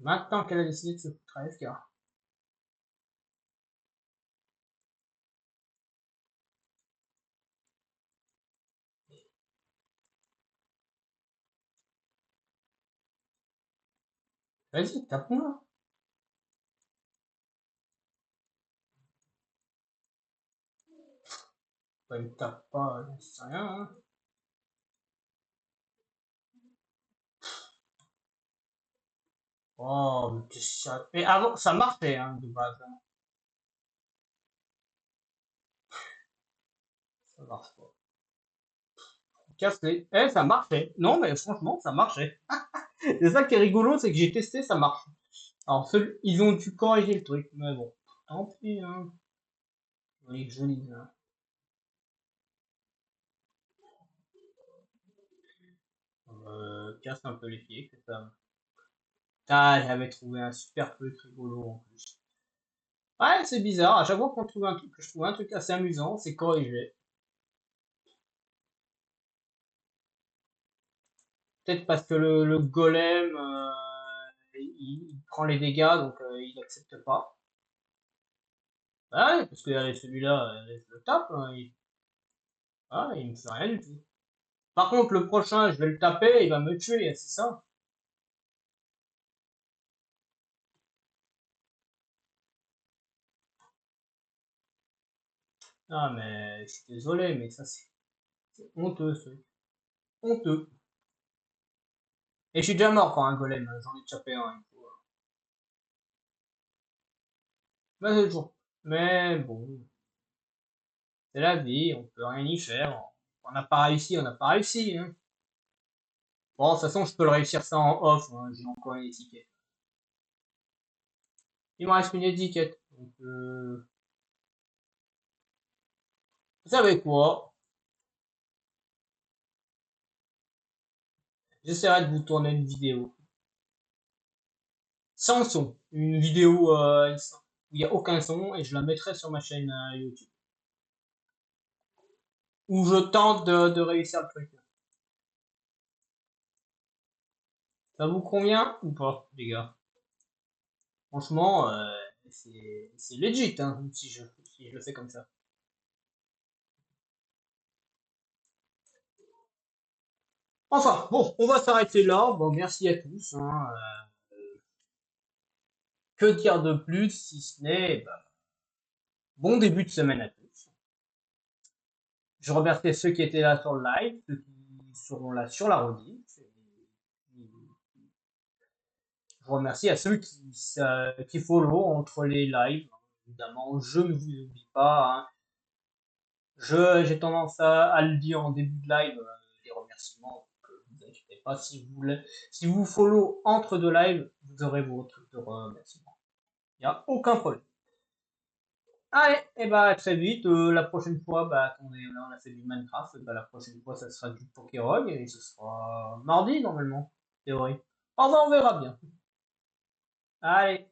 Maintenant qu'elle a décidé de se foutre à FK. Vas-y, tape-moi. Bah, il tape pas, c'est rien, hein. Oh, mais qu'est-ce que ça... Mais avant, ça marchait, hein, de base, hein. Ça marche pas. Casse-les. Eh, ça marchait. Non, mais franchement, ça marchait. C'est ça qui est rigolo, c'est que j'ai testé, ça marche. Alors, ils ont dû corriger le truc, mais bon. Tant pis, hein. Joli, joli, hein. casse un peu les pieds. Que ça. Ah, j'avais trouvé un super truc rigolo en plus. Ouais, c'est bizarre. À chaque fois qu'on trouve un truc, que je trouve un truc assez amusant, c'est corrigé. Peut-être parce que le golem, il prend les dégâts, donc il accepte pas. Ouais, parce que celui-là, je le tape, hein, il me fait rien du tout. Par contre, le prochain, je vais le taper, il va me tuer, c'est ça? Ah, mais je suis désolé, mais ça, c'est honteux, ce truc. Honteux. Et je suis déjà mort quand un golem, j'en ai tapé un. Il faut, mais c'est toujours. Mais bon, c'est la vie, on peut rien y faire. On n'a pas réussi, on n'a pas réussi, hein. Bon, de toute façon, je peux le réussir ça en off, hein, j'ai encore une étiquette. Il me reste une étiquette. Donc, vous savez quoi? J'essaierai de vous tourner une vidéo. Sans son. Une vidéo où il n'y a aucun son et je la mettrai sur ma chaîne YouTube. Où je tente de réussir le truc. Ça vous convient ou pas, les gars? Franchement, c'est legit, hein, si je le fais comme ça. Enfin, bon, on va s'arrêter là. Bon, merci à tous, hein. Que dire de plus si ce n'est bah, bon début de semaine à tous. Je remercie ceux qui étaient là sur le live, ceux qui seront là sur la rediff. Je remercie à ceux qui follow entre les lives. Évidemment, je ne vous oublie pas, hein. J'ai tendance à le dire en début de live, les remerciements. Donc, vous inquiétez pas, si vous follow entre deux lives, vous aurez vos trucs de remerciements. Il n'y a aucun problème. Allez, et bah à très vite. La prochaine fois, bah attendez, là on a fait du Minecraft, bah la prochaine fois ça sera du Pokérogue et ce sera mardi normalement, théorie. Enfin, on verra bien. Allez.